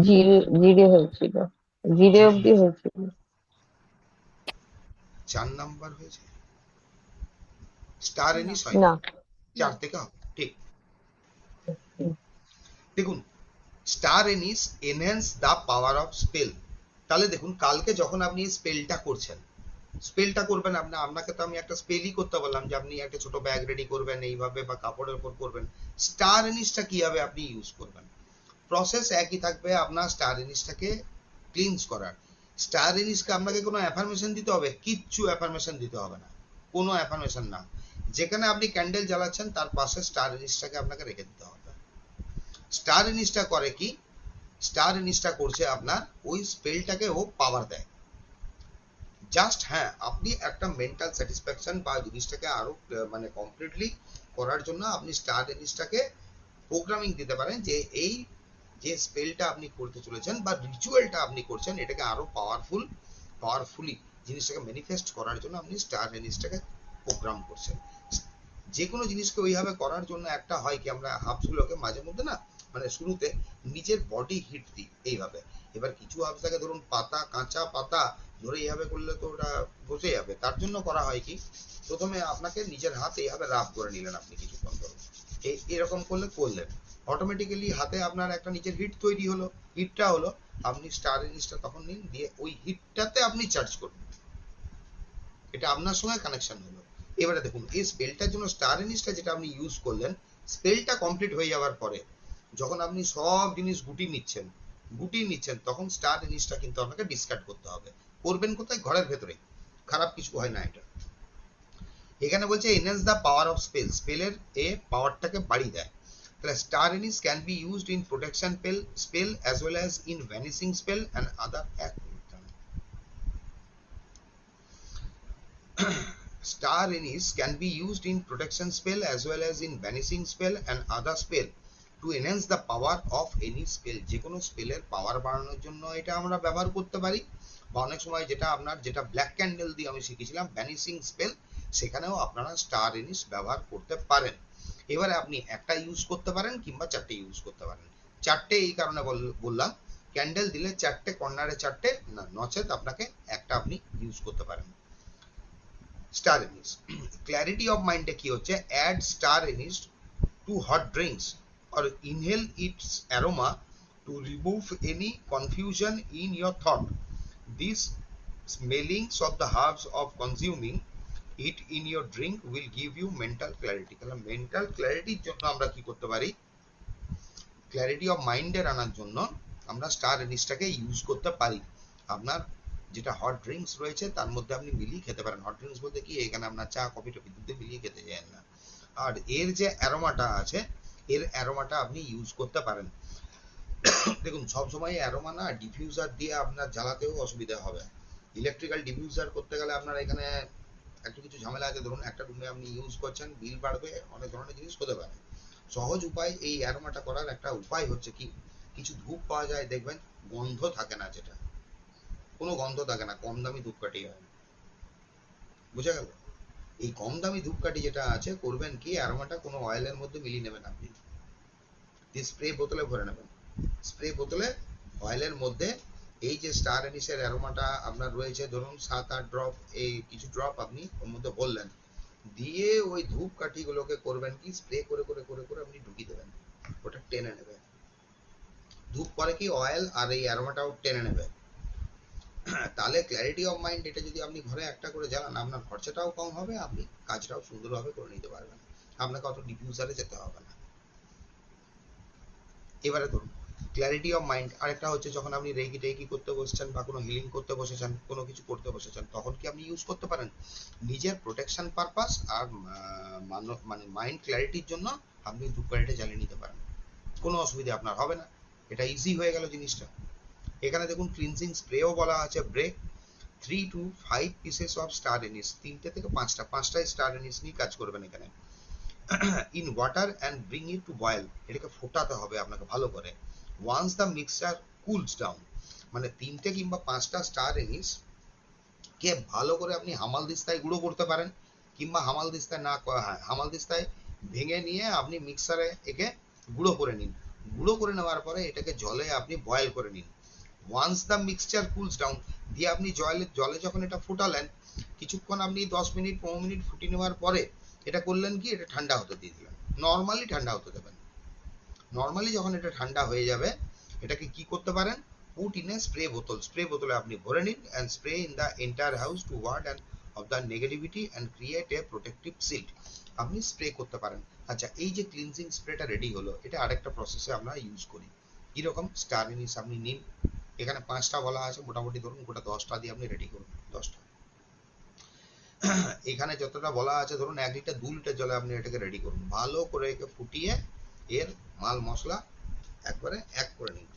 জিরে জিরে হয়েছিল, জিরে অবধি হয়েছিল। 4 নাম্বার হয়েছে, স্টার না এনিস না। হয়নি। না 4 থেকে হবে, ঠিক। দেখুন, star anise enhance the power of spell. তাহলে দেখুন, কালকে যখন আপনি স্পেলটা করছেন, স্পেলটা করবেন আপনাকে তো আমি একটা স্পেলই করতে বললাম, যে আপনি একটা ছোট ব্যাগ রেডি করবেন এইভাবে বা কাপড়ের উপর করবেন। স্টার এনিসটা কিভাবে আপনি ইউজ করবেন? প্রসেস একই থাকবে, আপনার স্টার এনিসটাকে ক্লিনস করার। স্টার এনিসকে আপনাকে কোনো অ্যাফার্মেশন দিতে হবে? কিচ্ছু অ্যাফার্মেশন দিতে হবে না, কোনো অ্যাফার্মেশন না। যেখানে আপনি ক্যান্ডেল জ্বালাচ্ছেন তার পাশে স্টার এনিসটাকে আপনাকে রেখে দিতে হবে। স্টার এনিসটা করে কি? স্টার এনিসটা করছে আপনার ওই স্পেলটাকে ও পাওয়ার দেয়। জাস্ট হ্যাঁ, আপনি একটা মেন্টাল স্যাটিসফ্যাকশন বা জিনিসটাকে আরো মানে কমপ্লিটলি করার জন্য আপনি স্টার এনিসটাকে প্রোগ্রামিং দিতে পারেন, যে এই যে স্পেলটা আপনি করতে চলেছেন বা রিচুয়ালটা আপনি করছেন, এটাকে আরো পাওয়ারফুলি জিনিসটাকে ম্যানিফেস্ট করার জন্য আপনি স্টার এনিসটাকে প্রোগ্রাম করছেন। যে কোনো জিনিসকে ওইভাবে করার জন্য একটা হয় কি, আমরা হাবস গুলোকে মাঝে মধ্যে না, মানে শুরুতে নিজের বডি হিট দিই এইভাবে। এবার কিছু হাবস থাকে, ধরুন পাতা, কাঁচা পাতা ধরে এইভাবে করলে তো ওটা বসে যাবে। তার জন্য করা হয় কি, প্রথমে আপনাকে নিজের হাত এইভাবে রাব করে নিলেন আপনি কিছুক্ষণ ধরে, এরকম করলেন অটোমেটিক্যালি হাতে আপনার একটা নিচের হিট তৈরি হলো। হিটটা হলো, আপনি স্টার এনিসটা তখন নিন, দিয়ে ওই হিটটাতে আপনি চার্জ করুন, এটা আপনার সঙ্গে কানেকশন হলো। এবারে দেখুন এই স্পেলটার জন্য স্টার এনিসটা যেটা আপনি ইউজ করলেন, স্পেলটা কমপ্লিট হয়ে যাওয়ার পরে যখন আপনি সব জিনিস গুটিয়ে নিচ্ছেন তখন স্টার এনিসটা কিন্তু আপনাকে ডিসকার্ড করতে হবে। করবেন কোথায়? ঘরের ভেতরে। খারাপ কিছু হয় না এটা। এখানে বলছে enhance the power of spell, স্পেলের পাওয়ারটাকে বাড়িয়ে দেয়। তাহলে star anise can be used in protection spell as well as in vanishing spell and other Star Anise can be used in protection spell as well as in vanishing spell and other spell to enhance the power of any spell. যে কোনো স্পেলের পাওয়ার বাড়ানোর জন্য এটা আমরা ব্যবহার করতে পারি, বা অনেক সময় যেটা ব্ল্যাক ক্যান্ডেল দিয়ে আমি শিখেছিলাম ভ্যানিশিং স্পেল, সেখানেও আপনারা স্টার এনিস ব্যবহার করতে পারেন। এবারে আপনি একটা ইউজ করতে পারেন কিংবা চারটে ইউজ করতে পারেন। চারটে এই কারণে বললাম, ক্যান্ডেল দিলে চারটে, কর্নারে চারটে, না নচেত আপনাকে একটা আপনি ইউজ করতে পারেন। স্টার এনিস ক্ল্যারিটি অফ মাইন্ডে কি হচ্ছে, add star anise to hot drinks or inhale its aroma to remove any confusion in your thought. This smellings of the herbs of consuming it in your drink will give you mental clarity. তাহলে mental ক্ল্যারিটির জন্য আমরা কি করতে পারি, clarity of মাইন্ডের আনার জন্য আমরা স্টার এনিসটাকে ইউজ করতে পারি। আপনার যেটা হট ড্রিঙ্কস রয়েছে তার মধ্যে আপনি মিলিয়ে খেতে পারেন। হট ড্রিঙ্কস বলতে কি, এখানে আপনার চা কফি টফি দুধে মিলিয়ে খেতে যান না। আর এর যে অ্যারোমাটা আছে, এর অ্যারোমাটা আপনি ইউজ করতে পারেন। দেখুন সবসময় অ্যারোমা না ডিফিউজার দিয়ে আপনার জ্বালাতেও অসুবিধা হবে। ইলেকট্রিক্যাল ডিফিউজার করতে গেলে আপনার এখানে একটু কিছু ঝামেলা আছে। ধরুন একটা রুমে আপনি ইউজ করছেন, বিল বাড়বে, অনেক ধরনের জিনিস হতে পারে। সহজ উপায় এই অ্যারোমাটা করার একটা উপায় হচ্ছে কি, কিছু ধূপ পাওয়া যায় দেখবেন গন্ধ থাকে না, যেটা কোনো গন্ধ থাকে না, কম দামি ধূপকাঠি হয়, বুঝা গেল? এই কম দামি ধূপকাঠি যেটা আছে, করবেন কি, অ্যারোমাটা কোনো অয়েলের মধ্যে মিলিয়ে নেবেন আপনি, দিয়ে স্প্রে বোতলে ভরে নেবেন। স্প্রে বোতলে অয়েলের মধ্যে এই যে স্টার এনিসের অ্যারোমাটা আপনার রয়েছে, ধরুন 7-8 ড্রপ, এই কিছু ড্রপ আপনি ওর মধ্যে বললেন, দিয়ে ওই ধূপকাঠি গুলোকে করবেন কি, স্প্রে করে করে করে করে আপনি ঢুকিয়ে দেবেন, ওটা টেনে নেবে। ধূপ করে কি, অয়েল আর এই অ্যারোমাটাও টেনে নেবে। তাহলে ক্ল্যারিটি অফ মাইন্ড এটা যদি আপনি ঘরে একটা করে জ্বালান, আপনার খরচাটাও কম হবে, আপনি কাজটাও সুন্দরভাবে করে নিতে পারবেন, আপনাকে অত ডিফিউজারে যেতে হবে না। এবারে ধরুন ক্ল্যারিটি অফ মাইন্ড আরেকটা হচ্ছে, যখন আপনি রেকি টেকি করতে বসছেন বা কোনো হিলিং করতে বসেছেন, কোনো কিছু করতে বসেছেন, তখন কি আপনি ইউজ করতে পারেন নিজের প্রোটেকশন পারপাস আর মানে মাইন্ড ক্ল্যারিটির জন্য আপনি ধূপকাঠিটা জ্বালিয়ে নিতে পারেন, কোনো অসুবিধা আপনার হবে না। এটা ইজি হয়ে গেল জিনিসটা। এখানে দেখুন ক্লিনজিং স্প্রেও বলা আছে, break 3 to 5 pieces of star anise, 3টে থেকে 5টায় স্টার এনিস নিয়ে কাজ করবেন এখানে। In water and bring it to boil, এটাকে ফোটাতে হবে আপনাকে ভালো করে। Once the mixture cools down, মানে 3টে কিংবা 5টা স্টার এনিস কে ভালো করে আপনি হামাল দিস্তায় গুঁড়ো করতে পারেন, কিংবা হামাল দিস্তায় না, হামাল দিস্তায় ভেঙে নিয়ে আপনি মিক্সারে একে গুঁড়ো করে নিন। গুঁড়ো করে নেওয়ার পরে এটাকে জলে আপনি বয়েল করে নিন। Once the mixture cools down, দিয়ে আপনি জলে যখন এটা ফুটালেন, কিছুক্ষণ আপনি 10 মিনিট 15 মিনিট ফুটিয়ে নেওয়ার পরে এটা করলেন কি, এটা ঠান্ডা হতে দিয়ে দিলেন, নর্মালি ঠান্ডা হতে দেবেন। নর্মালি যখন এটা ঠান্ডা হয়ে যাবে, এটাকে কি করতে পারেন, put in a spray bottle, spray বোতলে আপনি ভরে নিন and spray in the entire house to ward and off the negativity and create a protective shield, আপনি স্প্রে করতে পারেন। আচ্ছা, এই যে ক্লিনজিং স্প্রেটা রেডি হলো, এটা আরেকটা প্রসেসে আমরা ইউজ করি। কিরকম, স্টার এনিস আপনি নিন, এখানে 5টা বলা আছে, মোটামুটি ধরুন গোটা 10টা দিয়ে আপনি রেডি করুন, 10টা। এখানে যতটা বলা আছে, ধরুন 1 লিটার 2 লিটার জলে আপনি এটাকে রেডি করুন, ভালো করে একে ফুটিয়ে এর মাল মশলা একবারে এক করে নিন।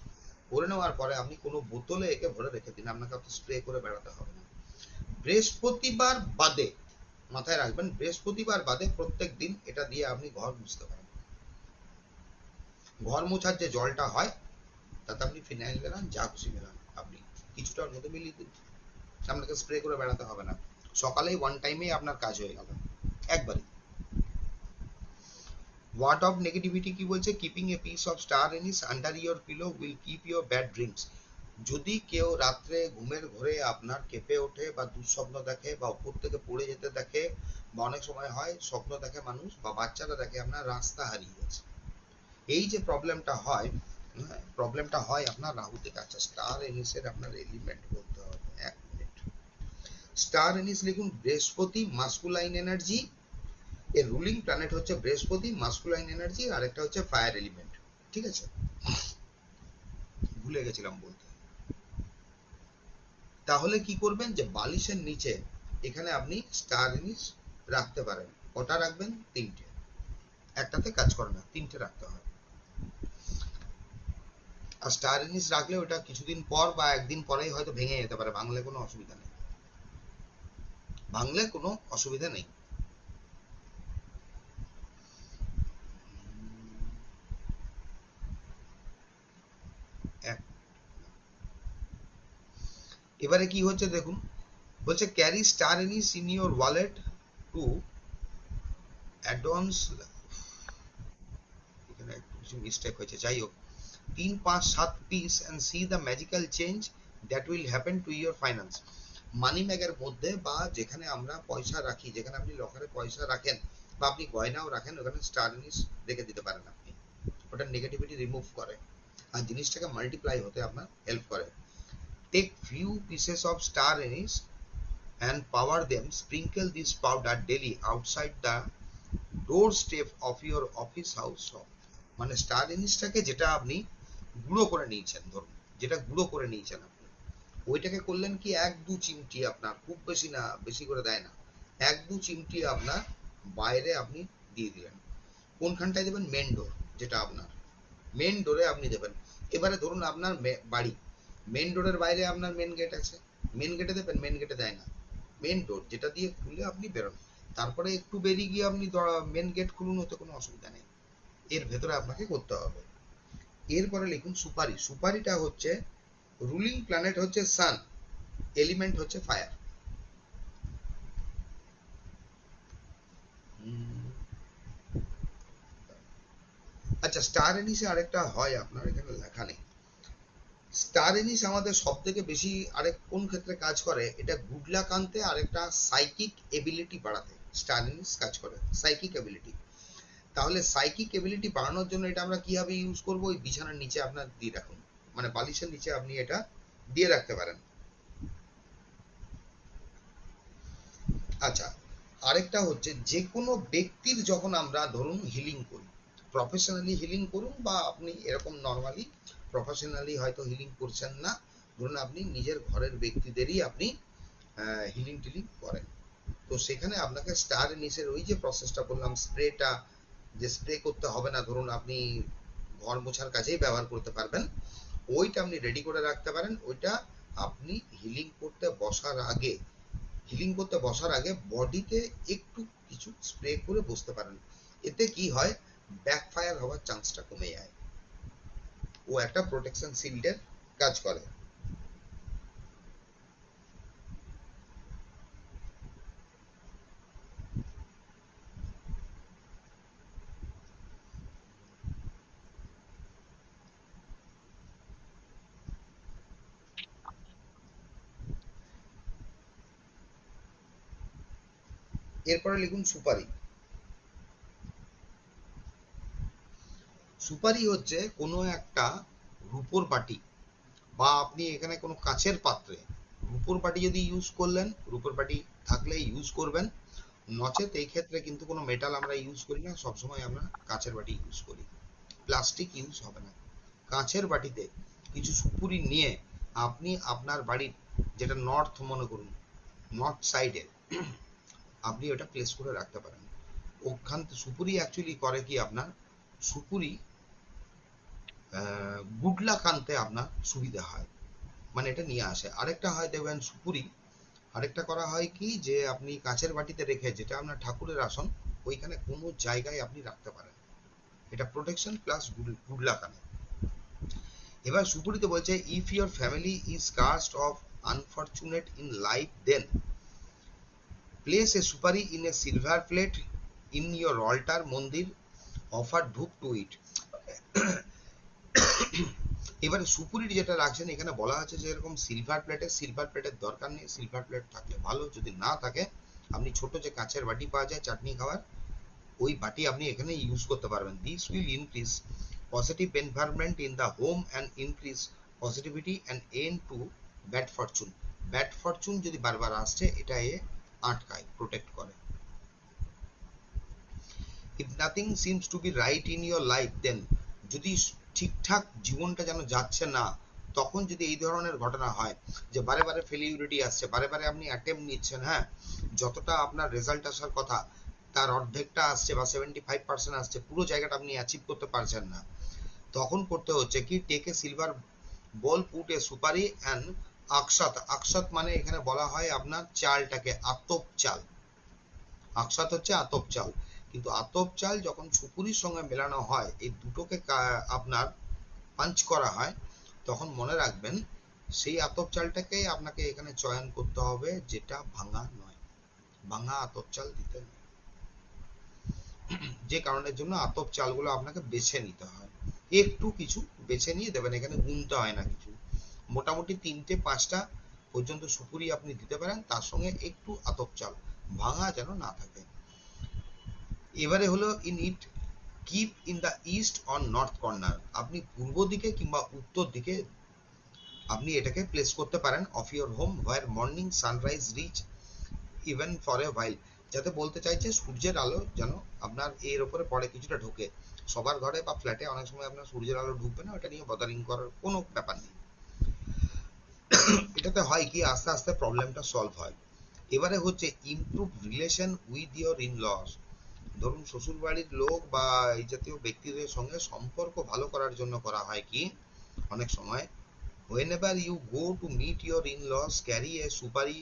করে নেওয়ার পরে আপনি কোনো বোতলে একে ভরে রেখে দিন, আপনাকে অত স্প্রে করে বেড়াতে হবে না। বৃহস্পতিবার বাদে, মাথায় রাখবেন, বৃহস্পতিবার বাদে প্রত্যেক দিন এটা দিয়ে আপনি ঘর মুছতে পারেন। ঘর মোছার যে জলটা হয়, তাতে আপনি ফিনাইল মেলান, যা খুশি মেলান, আপনি কিছুটা ওর মধ্যে মিলিয়ে দিন, আপনাকে স্প্রে করে বেড়াতে হবে না। সকালেই ওয়ান টাইমে আপনার কাজ হয়ে গেল একবারই। ওয়ার্ড অফ নেগেটিভিটি কি বলছে, keeping a piece of star anise under your pillow will keep your bad dreams, যদি কেউ রাত্রে ঘুমের ঘোরে আপনার কেঁপে ওঠে বা দুঃস্বপ্ন দেখে বা উপর থেকে পড়ে যেতে দেখে, বা অনেক সময় হয় স্বপ্ন দেখে মানুষ বা বাচ্চারা দেখে আপনার রাস্তা হারিয়ে গেছে, এই যে প্রবলেমটা হয় আপনার রাহু থেকে। আচ্ছা, স্টার এনিসের আপনার এলিমেন্ট বলতে হবে, 1 মিনিট। স্টার এনিস লিখুন বৃহস্পতি, মাস্কুলাইন এনার্জি, এর রুলিং প্ল্যানেট হচ্ছে বৃহস্পতি, মাস্কুলাইন এনার্জি, আর একটা হচ্ছে ফায়ার এলিমেন্ট। ঠিক আছে, ভুলে গেছিলাম বলতে। তাহলে কি করবেন, যে বালিশের নিচে এখানে আপনি স্টার এনিস রাখতে পারেন। কটা রাখবেন? 3টে। একটাতে কাজ করে না, 3টে রাখতে হয়। আর স্টার এনিস রাখলে ওটা কিছুদিন পর বা একদিন পরেই হয়তো ভেঙে যেতে পারে, ভাঙলে কোনো অসুবিধা নেই, ভাঙলে কোনো অসুবিধা নেই। এক, এবারে কি হচ্ছে দেখুন, বলছে carry star anise in your wallet to advance, এখানে একটু কিছু মিস্টেক হয়েছে, যাই হোক, 3, 5, 7 piece and see the magical change that will happen to your finance। মানি ব্যাগের মধ্যে বা যেখানে আমরা পয়সা রাখি, যেখানে আপনি লকারে পয়সা রাখেন বা আপনি গয়নাও রাখেন, ওখানে স্টার এনিস রেখে দিতে পারেন আপনি। ওটা নেগেটিভিটি রিমুভ করে আর জিনিসটাকে মাল্টিপ্লাই হতে আপনার হেল্প করে। Take few pieces of star anise and power them, sprinkle this powder daily outside the doorstep of your office house shop। মানে স্টার এনিসটাকে যেটা আপনি গুঁড়ো করে নিয়েছেন, ধরুন যেটা গুঁড়ো করে নিয়েছেন আপনি, ওইটাকে করলেন কি 1-2 চিমটি, আপনার খুব বেশি না, বেশি করে দেয় না, 1-2 চিমটি আপনার বাইরে আপনি দিয়ে দিলেন। কোনখানটায় দেবেন? মেন ডোর, যেটা আপনার মেন ডোরে আপনি দেবেন। এবারে ধরুন আপনার বাড়ি, মেন ডোরের বাইরে আপনার মেন গেট আছে, মেন গেটে দেবেন? মেন গেটে দেয় না, মেন ডোর যেটা দিয়ে খুলে আপনি বেরোন, তারপরে একটু বেরিয়ে গিয়ে আপনি মেন গেট খুলুন, ওতে কোনো অসুবিধা নেই, এর ভেতরে আপনাকে করতে হবে। এরপরে লিখুন সুপারি। সুপারিটা হচ্ছে রুলিং প্ল্যানেট হচ্ছে সান, এলিমেন্ট হচ্ছে ফায়ার। আচ্ছা, স্টার এনিসে আরেকটা হয় আপনার, এখানে লেখা নেই। স্টার এনিস আমাদের সব থেকে বেশি আরেক কোন ক্ষেত্রে কাজ করে, এটা গুড লাক আনতে আর একটা সাইকিক এবিলিটি বাড়াতে স্টার এনিস কাজ করে, সাইকিক এবিলিটি। তাহলে সাইকিক এবিলিটি বাড়ানোর জন্য এটা আমরা কিভাবে ইউজ করব? ওই বিছানার নিচে আপনার দিয়ে রাখুন, মানে বালিশের নিচে আপনি এটা দিয়ে রাখতে পারেন। আচ্ছা, আরেকটা হচ্ছে যে কোনো ব্যক্তির যখন আমরা ধরুন হিলিং করি, প্রফেশনালি হিলিং করুন বা আপনি এরকম নর্মালি প্রফেশনালি হয়তো হিলিং করছেন না, ধরুন আপনি নিজের ঘরের ব্যক্তিদেরই আপনি হিলিং টিলিং করেন, তো সেখানে আপনাকে স্টার এনিসের ওই যে প্রসেসটা বললাম, স্প্রেটা, যে স্প্রে করতে হবে না, ধরুন আপনি ঘর মোছার কাজেই ব্যবহার করতে পারবেন, ওইটা আপনি রেডি করে রাখতে পারেন। ওইটা আপনি হিলিং করতে বসার আগে বডিতে একটু কিছু স্প্রে করে বসতে পারেন। এতে কি হয়, ব্যাকফায়ার হওয়ার চান্সটা কমে যায়, ও একটা প্রোটেকশন শিল্ডের কাজ করে। এরপরে লিখুন সুপারি। সুপারি হচ্ছে কোনো একটা রূপোর বাটি বা আপনি এখানে কোনো কাচের পাত্রে রূপোর বাটি যদি ইউজ করলেন, রূপোর বাটি থাকলে ইউজ করবেন, নচেত এই ক্ষেত্রে কিন্তু কোনো মেটাল আমরা ইউজ করি না, সবসময় আমরা কাচের বাটি ইউজ করি, প্লাস্টিক ইউজ হবে না। কাচের বাটিতে কিছু সুপুরি নিয়ে আপনি আপনার বাড়ির, যেটা নর্থ মনে করুন, নর্থ সাইডে আপনি ওটা প্লেস করে রাখতে পারেন। ওখান সুপুরি অ্যাকচুয়ালি করে কি, আপনার সুপুরি গুড লাক আনতে আপনার সুবিধা হয়, মানে এটা নিয়ে আসে। আরেকটা হয় দেখবেন সুপুরি, আরেকটা করা হয় কি, যে আপনি কাঁচের বাটিতে রেখে, যেটা আপনার ঠাকুরের আসন, ওইখানে কোনো জায়গায় আপনি রাখতে পারেন, এটা প্রোটেকশন প্লাস গুড লাক আনে। এবার সুপুরিতে বলছে if your family is cast of unfortunate in life, then place a supari in a silver plate in your altar mandir, offer dhoop to it. এবারে সুপুরির যেটা রাখছেন এখানে বলা আছে যে এরকম সিলভার প্লেটের দরকার নেই, সিলভার প্লেট থাকলে ভালো, যদি না থাকে আপনি ছোট যে কাঁচের বাটি পাওয়া যায় চাটনি খাওয়ার, ওই বাটি আপনি এখানে ইউজ করতে পারবেন। This will increase positive environment in the home and increase positivity and end to bad fortune. Bad fortune যদি বারবার আসছে এটা এ আটকায়, প্রোটেক্ট করে। If nothing seems to be right in your life then, যদি ঠিকঠাক জীবনটা যেন যাচ্ছে না, তখন যদি এই ধরনের ঘটনা হয় যে বারে বারে ফেলিউরিটি আসছে, বারে বারে আপনি অ্যাটেম্প নিচ্ছেন, হ্যাঁ, যতটা আপনার রেজাল্ট আসার কথা তার অর্ধেকটা আসছে বা 75% আসছে, পুরো জায়গাটা আপনি অ্যাচিভ করতে পারছেন না, তখন করতে হচ্ছে কি, take a silver ball, put a supari and আকসাত। আকসাত মানে এখানে বলা হয় আপনার চালটাকে, আতপ চাল। আকসাত হচ্ছে আতপ চাল, কিন্তু আতপ চাল যখন সুপুরির সঙ্গে মেলানো হয়, এই দুটোকে আপনার পাঞ্চ করা হয়, তখন মনে রাখবেন সেই আতপ চালটাকে আপনাকে এখানে চয়ন করতে হবে যেটা ভাঙা নয়, ভাঙা আতপ চাল দিতে নেই। যে কারণের জন্য আতপ চালগুলো আপনাকে বেছে নিতে হয়, একটু কিছু বেছে নিয়ে দেবেন, এখানে গুনতে হয় না কিছু, মোটামুটি 3-5টা পর্যন্ত সুপুরি আপনি দিতে পারেন, তার সঙ্গে একটু আতপ চাল, ভাঙা যেন না থাকে। এবারে হলো in it keep in the east or north corner, আপনি পূর্ব দিকে কিংবা উত্তর দিকে আপনি এটাকে প্লেস করতে পারেন of your home where morning sunrise reach even for a while, যাতে বলতে চাইছে সূর্যের আলো যেন আপনার এর উপরে পড়ে, কিছুটা ঢোকে। সবার ঘরে বা ফ্ল্যাটে অনেক সময় আপনার সূর্যের আলো ঢুকবে না, ওটা নিয়ে বদারিং করার কোনো ব্যাপার নেই। এটাতে হয় কি, আস্তে আস্তে প্রবলেমটা সলভ হয়। এবারে হচ্ছে improve relation with your in laws, ধরুন শ্বশুর বাড়ির লোক বা এই জাতীয় ব্যক্তিদের সঙ্গে সম্পর্ক ভালো করার জন্য করা হয় কি, অনেক সময় whenever you go to meet your in-laws, carry a supari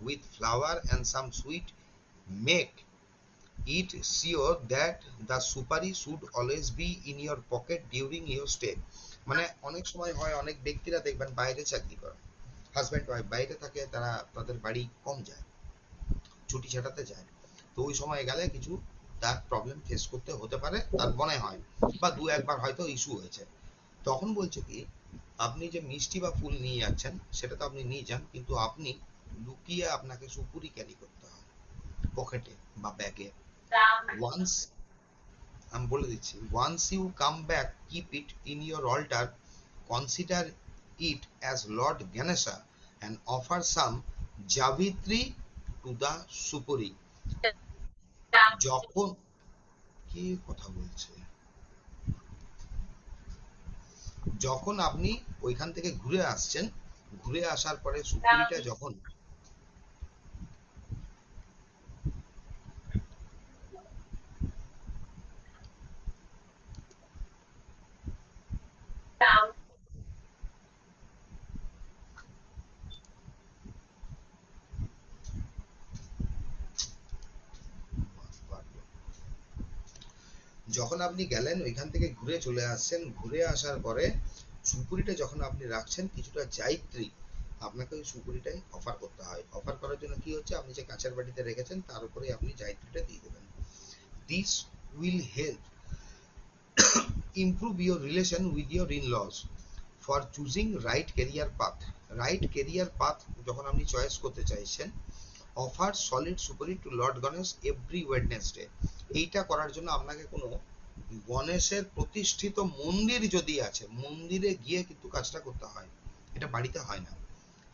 with flower and some sweet. Make it sure that the supari should always be in your pocket during your stay. মানে অনেক সময় হয়, অনেক ব্যক্তিরা দেখবেন বাইরে চাকরি করে, হাজব্যান্ড ওয়াইফ বাইরে থাকে, তারা তাদের বাড়ি কম যায়, ছুটি ছাটাতে যায়, তো ওই সময় গেলে কিছু তার প্রবলেম ফেস করতে হতে পারে, তার মনে হয়, বা দু একবার হয়তো ইস্যু হয়েছে। তখন বলছে কি, আপনি যে মিষ্টি বা ফুল নিয়ে যাচ্ছেন সেটা তো আপনি নিয়ে যান, কিন্তু আপনি লুকিয়ে আপনাকে সুপুরি ক্যারি করতে হয় পকেটে বা ব্যাগে। ওয়ান্স, আমি বলে দিচ্ছি, once you come back keep it in your altar, consider it as lord Ganesha and offer some javitri to the supari. যখন, কি কথা বলছে, যখন আপনি ওইখান থেকে ঘুরে আসছেন, ঘুরে আসার পরে সুপুরিটা যখন, যখন আপনি গেলেন ওইখান থেকে ঘুরে চলে আসছেন, ঘুরে আসার পরে সুপুরিটা যখন আপনি রাখছেন, কিছুটা জায়িত্রী আপনাকে ওই সুপুরিটাই অফার করতে হয়। অফার করার জন্য কি হচ্ছে, আপনি যে কাঁচের বাটিতে রেখেছেন তার উপরে আপনি জায়িত্রীটা দিয়ে দেবেন। This will help improve your relation with your in-laws for choosing right career path. Right career path যখন আপনি চয়েস করতে চাইছেন, offer solid supari to Lord Ganesh every Wednesday. এইটা করার জন্য আপনাকে কোনো গণেশের প্রতিষ্ঠিত মন্দির যদি আছে, মন্দিরে গিয়ে কিন্তু কাজটা করতে হয়, এটা বাড়িতে হয় না।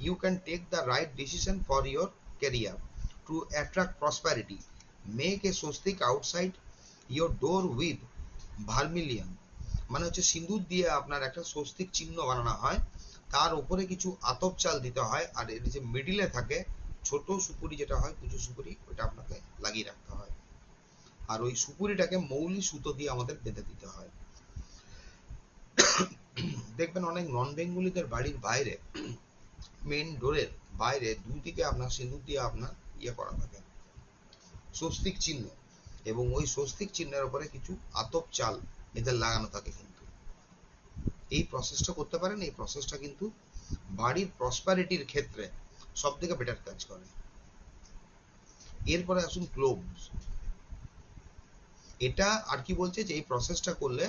You can take the right decision for your career to attract prosperity. Make a swastik outside your door with vermilion, মানে হচ্ছে সিঁদুর দিয়ে আপনার একটা স্বস্তিক চিহ্ন বানানো হয়, তার উপরে কিছু আতপ চাল দিতে হয়, আর এর যে মিডিলে থাকে ছোট সুপুরি যেটা হয়, কুচু সুপুরি, ওটা আপনাকে লাগিয়ে রাখতে হয়, আর ওই সুপুরিটাকে মৌলি সুতো দিয়ে আমাদের বেঁধে দিতে হয়। দেখবেন অনেক নন বেঙ্গলিদের বাড়ির বাইরে, মেইন ডোরের বাইরে দুদিকে আপনার সিঁদুর দিয়ে আপনার ইয়ে করা থাকে, স্বস্তিক চিহ্ন, এবং ওই স্বস্তিক চিহ্নের উপরে কিছু আতপ চাল এদের লাগানো থাকে। কিন্তু এই প্রসেসটা করতে পারেন, এই প্রসেসটা কিন্তু বাড়ির প্রসপারিটির ক্ষেত্রে সব থেকে বেটার কাজ করে। এরপরে আসুন ক্লোভস। এটা আর কি বলছে যে এই প্রসেসটা করলে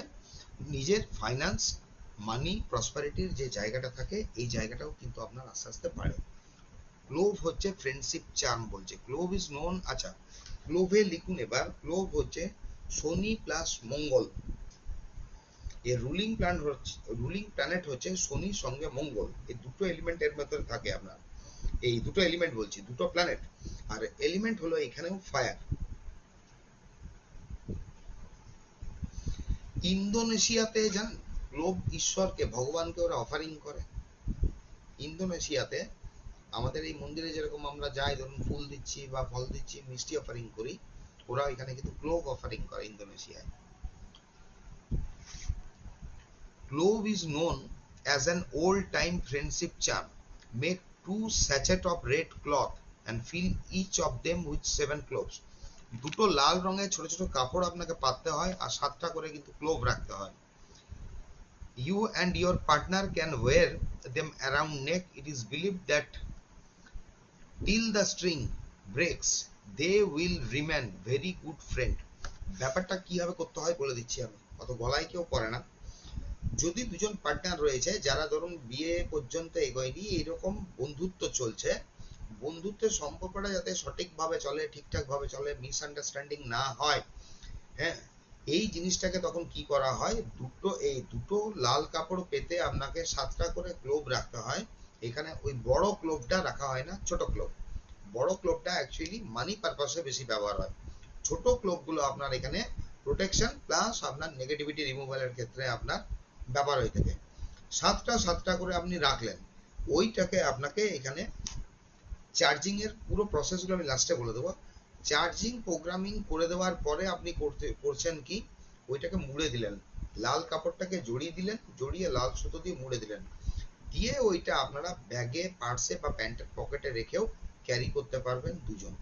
নিজের ফাইন্যান্স, মানি প্রসপারিটির যে জায়গাটা থাকে এই জায়গাটাও কিন্তু আপনার আস্তে আস্তে বাড়ে। ক্লোভ হচ্ছে ফ্রেন্ডশিপ চার্ম বলছে। ক্লোভ ইজ নোন, আচ্ছা ক্লোভে লিখুন এবার, ক্লোভ হচ্ছে শনি প্লাস মঙ্গল। এর রুলিং প্ল্যানেট হচ্ছে শনির সঙ্গে মঙ্গল, এই দুটো এলিমেন্টের মধ্যে থাকে আপনার, এই দুটো এলিমেন্ট বলছি, দুটো প্ল্যানেট। আর এলিমেন্ট হলো এখানেও ফায়ার। ইন্দোনেশিয়াতে জানেন ক্লোভ ঈশ্বরকে, ভগবানকে ওরা অফারিং করে। ইন্দোনেশিয়াতে আমাদের এই মন্দিরে যেরকম আমরা যাই, ধরুন ফুল দিচ্ছি বা ফল দিচ্ছি, মিষ্টি অফারিং করি, ওরা এখানে কিন্তু ক্লোভ অফারিং করে ইন্দোনেশিয়ায়। Clove is known as an old-time friendship charm. Make 2 sachets of red cloth and fill each of them with 7 cloves. দুটো লাল রঙের ছোট ছোট কাপড় আপনাকে পাততে হয় আর 7টা করে কিন্তু ক্লোভ রাখতে হয়। You and your partner can wear them around neck. It is believed that till the string breaks, they will remain very good friend. ব্যাপারটা কিভাবে করতে হয় বলে দিচ্ছি আমি, অত গলায় কেউ পড়ে না। যদি দুজন পার্টনার রয়েছে যারা ধরুন বিয়ে পর্যন্ত এগোয়নি, এরকম বন্ধুত্ব চলছে, বন্ধুত্বের সম্পর্কটা যাতে সঠিকভাবে চলে, ঠিকঠাক ভাবে চলে, মিসআন্ডারস্ট্যান্ডিং না হয়, হ্যাঁ, এই জিনিসটাকে তখন কি করা হয়, দুটো লাল কাপড় পেতে আপনাকে 7টা করে ক্লোভ রাখতে হয়। এখানে ওই বড় ক্লোভটা রাখা হয় না, ছোট ক্লোভ। বড় ক্লোভটা অ্যাকচুয়ালি মানি পারপাসে বেশি ব্যবহার হয়। ছোট ক্লোভগুলো আপনার এখানে প্রোটেকশন প্লাস আপনার নেগেটিভিটি রিমুভালের ক্ষেত্রে আপনার ব্যবহার হয়ে থাকে। 7টা করে আপনি রাখলেন, ওইটাকে আপনাকে এখানে চার্জিং এর পুরো প্রসেসগুলো আমি লাস্টে বলে দেবো। চার্জিং প্রোগ্রামিং করে দেওয়ার পরে আপনি করছেন কি, ওইটাকে মুড়ে দিলেন, লাল কাপড়টাকে জড়িয়ে দিলেন, জড়িয়ে লাল সুতো দিয়ে মুড়ে দিলেন, দিয়ে ওইটা আপনারা ব্যাগে, পার্সে বা প্যান্টের পকেটে রেখেও ক্যারি করতে পারবেন দুজন।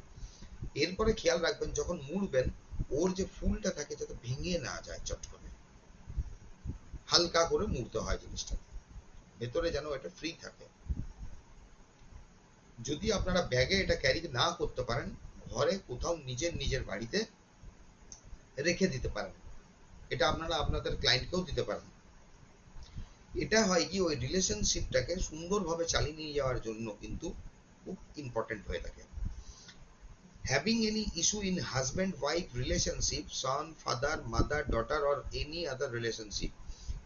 এরপরে খেয়াল রাখবেন যখন মুড়বেন ওর যে ফুলটা থাকে যাতে ভেঙে না যায়, চট করে হালকা করে মুড়তে হয় জিনিসটা, ভেতরে যেন এটা ফ্রি থাকে। যদি আপনারা ব্যাগে এটা ক্যারি না করতে পারেন, ঘরে কোথাও নিজের বাড়িতে রেখে দিতে পারেন, এটা আপনারা আপনাদের ক্লায়েন্টকেও দিতে পারেন। এটা হয় কি, ওই রিলেশনশিপটাকে সুন্দরভাবে চালিয়ে নিয়ে যাওয়ার জন্য কিন্তু খুব ইম্পর্টেন্ট হয়ে থাকে। Having any issue in husband wife relationship, son father mother daughter or any other relationship,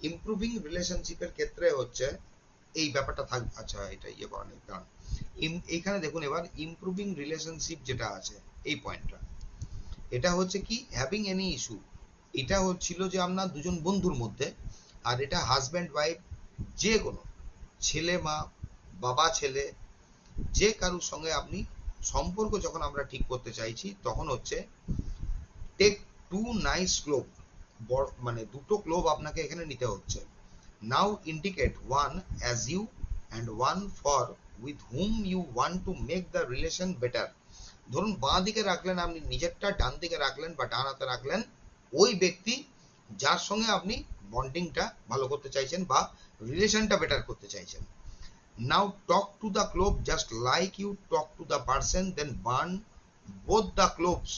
improving রিলেশনশিপের ক্ষেত্রে হচ্ছে এই ব্যাপারটা থাকবে। আচ্ছা এটা ইয়ে করা নেই, কারণ এইখানে দেখুন এবার ইমপ্রুভিং রিলেশনশিপ যেটা আছে এই পয়েন্টটা, এটা হচ্ছে কি হ্যাভিং এনি ইস্যু, এটা হচ্ছিল যে আপনার দুজন বন্ধুর মধ্যে, আর এটা হাজব্যান্ড ওয়াইফ, যে কোনো ছেলে মা, বাবা ছেলে, যে কারোর সঙ্গে আপনি সম্পর্ক যখন আমরা ঠিক করতে চাইছি, তখন হচ্ছে টেক 2 নাইস ক্লোভ, মানে দুটো ক্লোভ আপনাকে এখানে নিতে হচ্ছে। নাও indicate 1 as you and 1 for with whom you want to make the relation better. ধরুন বাঁ দিকে রাখলেন আপনি নিজেরটা, ডান দিকে রাখলেন বা ডান হাতে রাখলেন ওই ব্যক্তি যার সঙ্গে আপনি বন্ডিংটা ভালো করতে চাইছেন বা রিলেশনটা বেটার করতে চাইছেন। Now talk to the clove just like you talk to the person, then burn both the cloves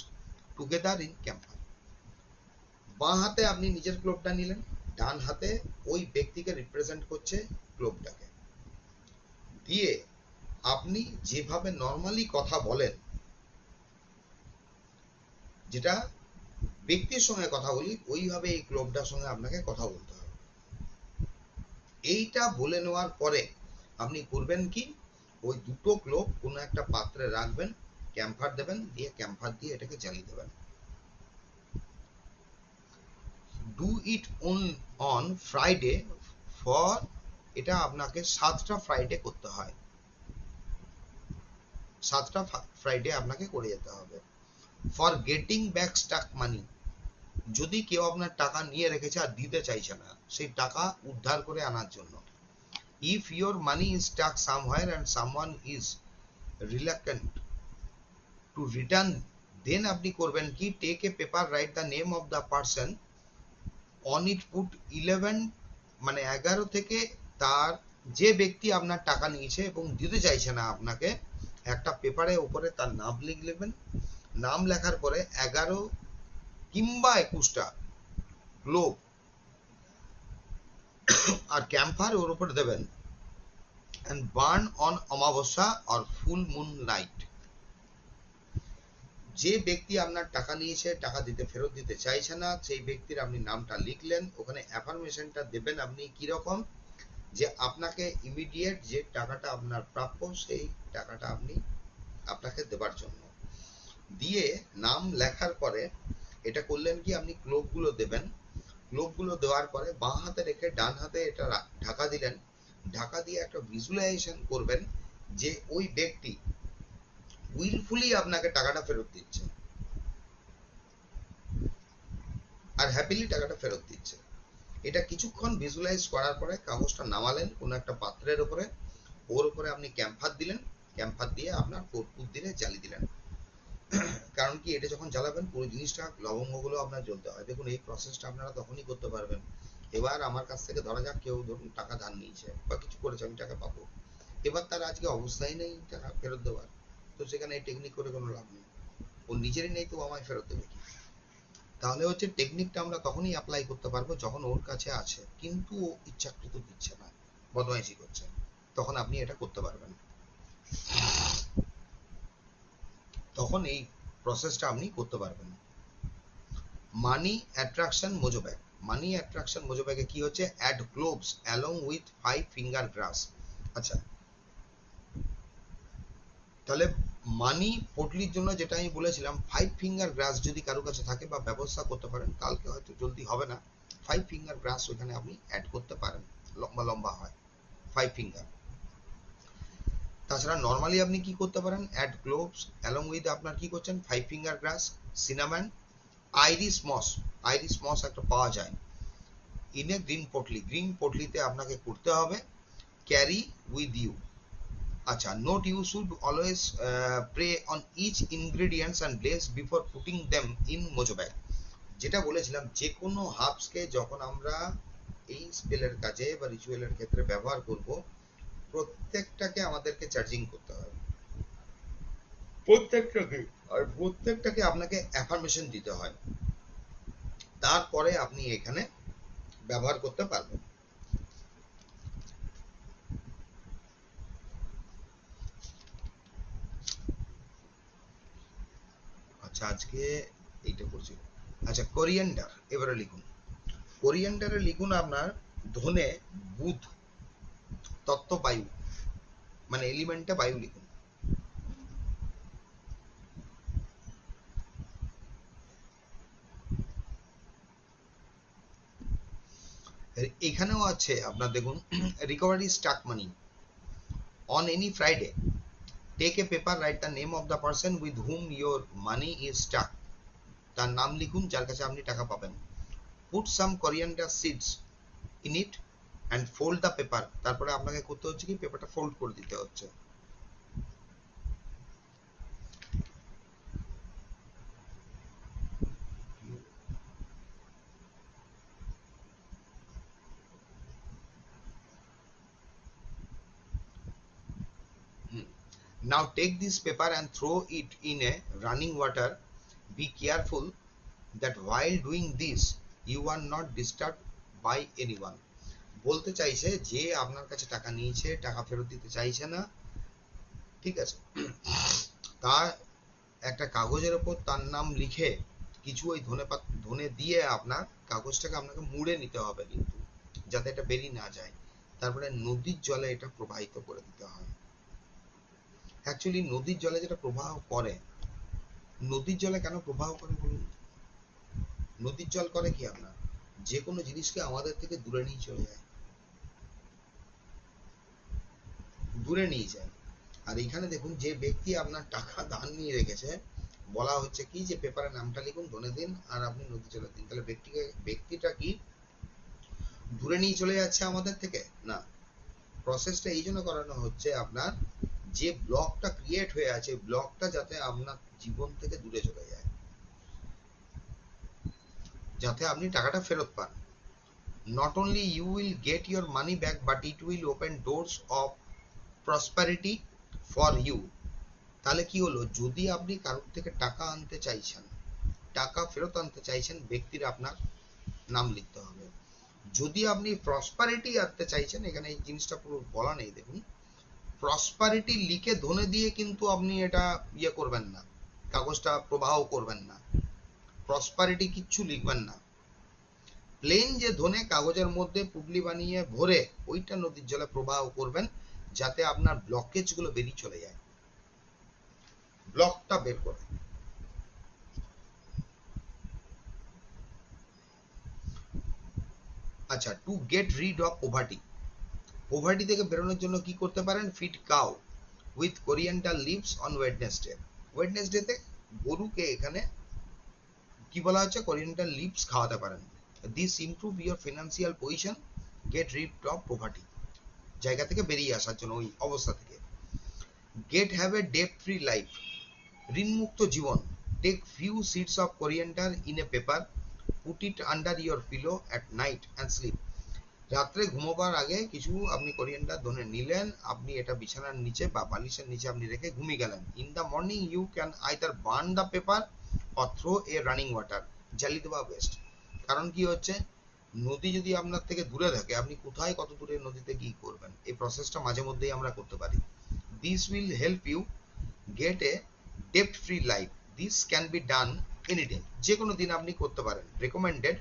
together in campfire. বাঁ হাতে আপনি নিজের ক্লোভটা নিলেন, ডান হাতে ওই ব্যক্তিকে রিপ্রেজেন্ট করছে ক্লোভটাকে, দিয়ে আপনি যেভাবে নর্মালি কথা বলেন, যেটা ব্যক্তির সঙ্গে কথা বলি, ওইভাবে এই ক্লোভটার সঙ্গে আপনাকে কথা বলতে হবে। এইটা বলে নেওয়ার পরে আপনি করবেন কি, ওই দুটো ক্লোভ কোনো একটা পাত্রে রাখবেন, ক্যাম্পার দেবেন, দিয়ে ক্যাম্পার দিয়ে এটাকে জ্বালিয়ে দেবেন। Do it on Friday for, এটা আপনাকে 7টা ফ্রাইডে করতে হয়, 7টা ফ্রাইডে আপনাকে করে যেতে হবে। ফর গেটিং ব্যাক স্টাক মানি, যদি কেউ আপনার টাকা নিয়ে রেখেছে আর দিতে চাইছে না, সেই টাকা উদ্ধার করে আনার জন্য। If your money is stuck somewhere and someone is reluctant to return, then আপনি করবেন কি, take a paper, write the name of the person on it, put 11, মানে 11 থেকে, তার যে ব্যক্তি আপনার টাকা নিয়েছে এবং দিতে চাইছে না আপনাকে, একটা পেপারে উপরে তার নাম লিখবেন, নাম লেখার পরে 11 কিংবা 21টা ক্লোভ আর ক্যাম্পার ওর উপর দেবেন and burn on অমাবস্যা or full moon night। যে ব্যক্তি আপনার টাকা নিয়েছে, টাকা দিতে ফেরত দিতে চাইছে না, সেই ব্যক্তির আপনি নামটা লিখলেন, ওখানে অ্যাফার্মেশনটা দেবেন আপনি কি রকম, যে আপনাকে ইমিডিয়েট যে টাকাটা আপনার প্রাপ্য সেই টাকাটা আপনাকে দেবার জন্য দিয়ে নাম লেখার পরে এটা করলেন কি, আপনি ক্লোবগুলো দেবেন। ক্লোবগুলো দেওয়ার পরে বাঁ হাতে রেখে ডান হাতে এটা ঢাকা দিলেন। ঢাকা দিয়ে একটা ভিজুয়ালাইজেশন করবেন যে ওই ব্যক্তি উইলফুলি আপনাকে টাকাটা ফেরত দিচ্ছে আর হ্যাপিলি টাকাটা ফেরত দিচ্ছে। এটা কিছুক্ষণ ভিজুয়ালাইজ করার পরে কাগজটা নামালেন কোনো একটা পাত্রের উপরে, ওর উপরে আপনি ক্যাম্পার দিলেন, ক্যাম্পার দিয়ে আপনার কর্পূর দিয়ে জ্বালিয়ে দিলেন। কারণ কি, এটা যখন জ্বালাবেন পুরো জিনিসটা লবঙ্গগুলো আপনার জ্বলতে হয়। দেখুন এই প্রসেসটা আপনারা তখনই করতে পারবেন। এবার আমার কাছ থেকে ধরা যাক কেউ ধরুন টাকা ধার নিয়েছে বা কিছু করেছে, আমি টাকা পাবো, এবার তার আজকে অবস্থাই নেই টাকা ফেরত দেওয়ার, তো সেখানে এই টেকনিক করে কোনো লাভ নেই। ও নিজেরই নেই তো আমায় ফেরত দেবে কি? তাহলে হচ্ছে টেকনিকটা আমরা তখনই অ্যাপ্লাই করতে পারবো যখন ওর কাছে আছে কিন্তু ও ইচ্ছাকৃত দিচ্ছে না, বদমাইশি করছে, তখন আপনি এটা করতে পারবেন। তখন এই প্রসেসটা আপনি করতে পারবেন। মানি অ্যাট্রাকশন মোজোব্যাগ। মানি অ্যাট্রাকশন মোজোব্যাগে কি হচ্ছে, add globes along with 5 finger grass. আচ্ছা, তাহলে মানি পটলির জন্য যেটা আমি বলেছিলাম 5 ফিঙ্গার গ্রাস যদি কারো কাছে থাকে বা ব্যবস্থা করতে পারেন, কালকে হয়তো জলদি হবে না, 5 ফিঙ্গার গ্রাস ওখানে আপনি অ্যাড করতে পারেন, লম্বা লম্বা হয় 5 ফিঙ্গার। তাছাড়া নর্মালি আপনি কি করতে পারেন, অ্যাড গ্লোবস অ্যালং উইথ আপনার কি করছেন 5 finger grass, cinnamon, iris moss. Iris moss একটা পাওয়া যায় in a green potli. Green পটলিতে আপনাকে করতে হবে, ক্যারি উইথ ইউ। আচ্ছা, note, you should always pray on each ingredients and bless before putting them in mojo bag. যেটা বলেছিলাম, যে কোনো হার্বসকে যখন আমরা এই স্পেলের কাজে বা রিচুয়ালের ক্ষেত্রে ব্যবহার করব, প্রত্যেকটাকে আমাদেরকে চার্জিং করতে হবে, প্রত্যেকটাকে। আর প্রত্যেকটাকে আপনাকে অ্যাফার্মেশন দিতে হয়, তারপরে আপনি এখানে ব্যবহার করতে পারবেন। আচ্ছা, আজকে এইটা করছি। আচ্ছা, কোরিয়েন্ডার এবারে লিখুন। কোরিয়েন্ডারে লিখুন আপনার ধনে, বুধ, তত্ত্ব বায়ু, মানে এলিমেন্টটা বায়ু লিখুন। এখানেও আছে আপনার দেখুন, recovery stuck money. On any Friday take a paper, write the name of the person with whom your money is stuck. তার নাম লিখুন যার কাছে আপনি টাকা পাবেন। Put some coriander seeds in it and fold the paper. তারপরে আপনাকে করতে হচ্ছে কি, পেপারটা ফোল্ড করে দিতে হচ্ছে। Now take this paper and throw it in a running water. Be careful that while doing this you are not disturbed by anyone. বলতে চাইছে যে আপনার কাছে টাকা নিয়েছে, টাকা ফেরত দিতে চাইছে না, ঠিক আছে, তার একটা কাগজের উপর তার নাম লিখে কিছু ওই ধনে দিয়ে আপনার কাগজটাকে আপনাকে মুড়ে নিতে হবে, কিন্তু যাতে এটা বেরিয়ে না যায়। তারপরে নদীর জলে এটা প্রবাহিত করে দিতে হয়। অ্যাকচুয়ালি নদীর জলে যেটা প্রবাহ করে, নদীর জলে কেন প্রবাহ করে বলুন? নদীর জল করে কি, আপনার যে কোনো জিনিসকে আমাদের থেকে দূরে নিয়ে চলে যায়, দূরে নিয়ে যায়। আর এখানে দেখুন, যে ব্যক্তি আপনার টাকা ধার নিয়ে রেখেছে, বলা হচ্ছে কি যে পেপারে নামটা লিখুন, ধনে দিন, আর আপনি নদী জলে দিন। তাহলে ব্যক্তিটা কি দূরে নিয়ে চলে যাচ্ছে আমাদের থেকে? না, প্রসেসটা এই জন্য করানো হচ্ছে, আপনার যে ব্লকটা ক্রিয়েট হয়ে আছে, ব্লকটা যাতে আপনার জীবন থেকে দূরে চলে যায়, যাতে আপনি টাকাটা ফেরত পান। Not only you will get your money back, but it will open doors of prosperity for you. তাহলে কি হলো, যদি আপনি কারোর থেকে টাকা আনতে চাইছেন, টাকা ফেরত আনতে চাইছেন, ব্যক্তির আপনার নাম লিখতে হবে। যদি আপনি প্রসপারিটি আনতে চাইছেন, এখানে এই জিনিসটা পুরো বলা নেই, দেখুন প্রসপারিটি লিখে ধনে দিয়ে কিন্তু আপনি এটা ইয়ে করবেন না, কাগজটা প্রবাহ করবেন না, প্রসপারিটি কিচ্ছু লিখবেন না। প্লেন যে ধনে কাগজের মধ্যে পুবলি বানিয়ে ভরে ওইটা নদীর জলে প্রবাহ করবেন, যাতে আপনার ব্লকেজ গুলো বেরিয়ে চলে যায়, ব্লকটা বের করে। আচ্ছা, to get rid of poverty, poverty থেকে বেরোনোর জন্য কি করতে পারেন? Feed cow with coriander leaves on Wednesday. ওয়েডনেসডেতে গরুকে এখানে কি বলা হচ্ছে? কোরিয়েন্ডার লিভস খাওয়াতে পারেন। This improve your financial position, get rid of poverty, জায়গা থেকে বেরিয়ে আসার জন্য, ওই অবস্থা থেকে। Get have a debt free life, ঋণমুক্ত জীবন। Take few seeds of coriander in a paper, put it under your pillow at night and sleep. রাত্রে ঘুমোবার আগে কিছু আপনি কোরিয়েন্ডার ধনে নিলেন, আপনি এটা বিছানার নিচে বা বালিশের নিচে আপনি রেখে ঘুমিয়ে গেলেন। In the morning you can either burn the paper or throw a running water, জ্বালিয়ে দেওয়া বেস্ট। কারণ কি হচ্ছে, নদী যদি আপনার থেকে দূরে থাকে, আপনি কোথায় কত দূরে নদীতে কি করবেন, এই প্রসেসটা মাঝে মধ্যেই আমরা করতে পারি। This will help you get a ডেপ্ট free life, this can be done any day, যে কোনো দিন আপনি করতে পারেন। Recommended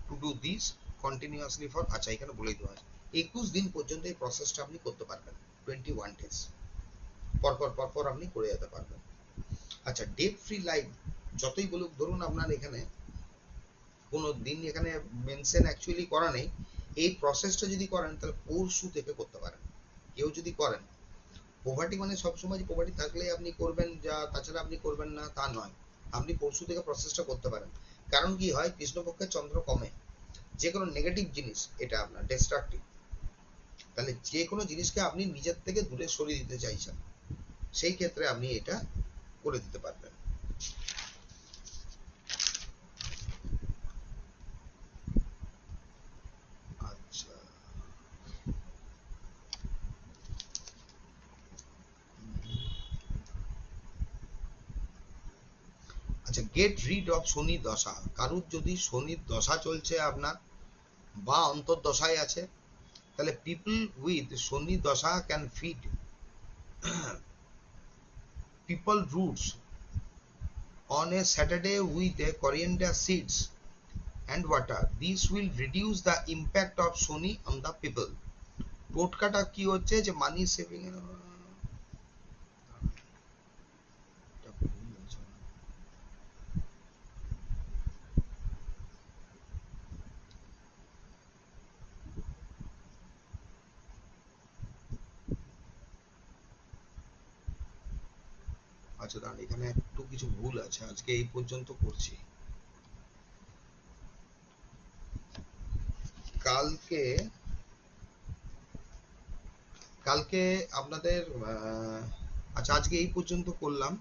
to do this continuously for, আচ্ছা এখানে বলেই দেওয়া আছে 21 দিন পর্যন্ত এই প্রসেসটা আপনি করতে পারবেন, 21 ডেজ পরপর পরপর আপনি করে যেতে পারবেন। আচ্ছা, ডেট ফ্রি লাইফ যতই বলুক, ধরুন আপনার এখানে কোনো দিন এখানে মেনশন অ্যাকচুয়ালি করা নেই, এই প্রসেসটা যদি করেন তাহলে পরশু থেকে করতে পারেন। কেউ যদি করেন, পোভার্টি মানে সবসময় পোভার্টি থাকলে আপনি করবেন, যা তাছাড়া আপনি করবেন না তা নয়। আপনি পরশু থেকে প্রসেসটা করতে পারেন। কারণ কি হয়, কৃষ্ণপক্ষে চন্দ্র কমে, যে কোনো নেগেটিভ জিনিস এটা আপনার ডিস্ট্রাকটিভ, তাহলে যে কোনো জিনিসকে আপনি নিজের থেকে দূরে সরিয়ে দিতে চাইছেন, সেই ক্ষেত্রে আপনি এটা করে দিতে পারবেন। আচ্ছা, আচ্ছা, গেট রিড অফ শনি দশা। কারুর যদি শনির দশা চলছে আপনার, বা অন্তর্দশায় আছে, তাহলে পিপল উইথ শনি দশা can feed people roots on a Saturday with a coriander seeds and water. This will reduce the impact of Shoni on the people. টোটকাটা কি হচ্ছে যে মানি সেভিং, আচ্ছা দাঁড়ান, এখানে একটু কিছু ভুল আছে, আজকে এই পর্যন্ত করছি। কালকে কালকে আপনাদের আচ্ছা আজকে এই পর্যন্ত করলাম।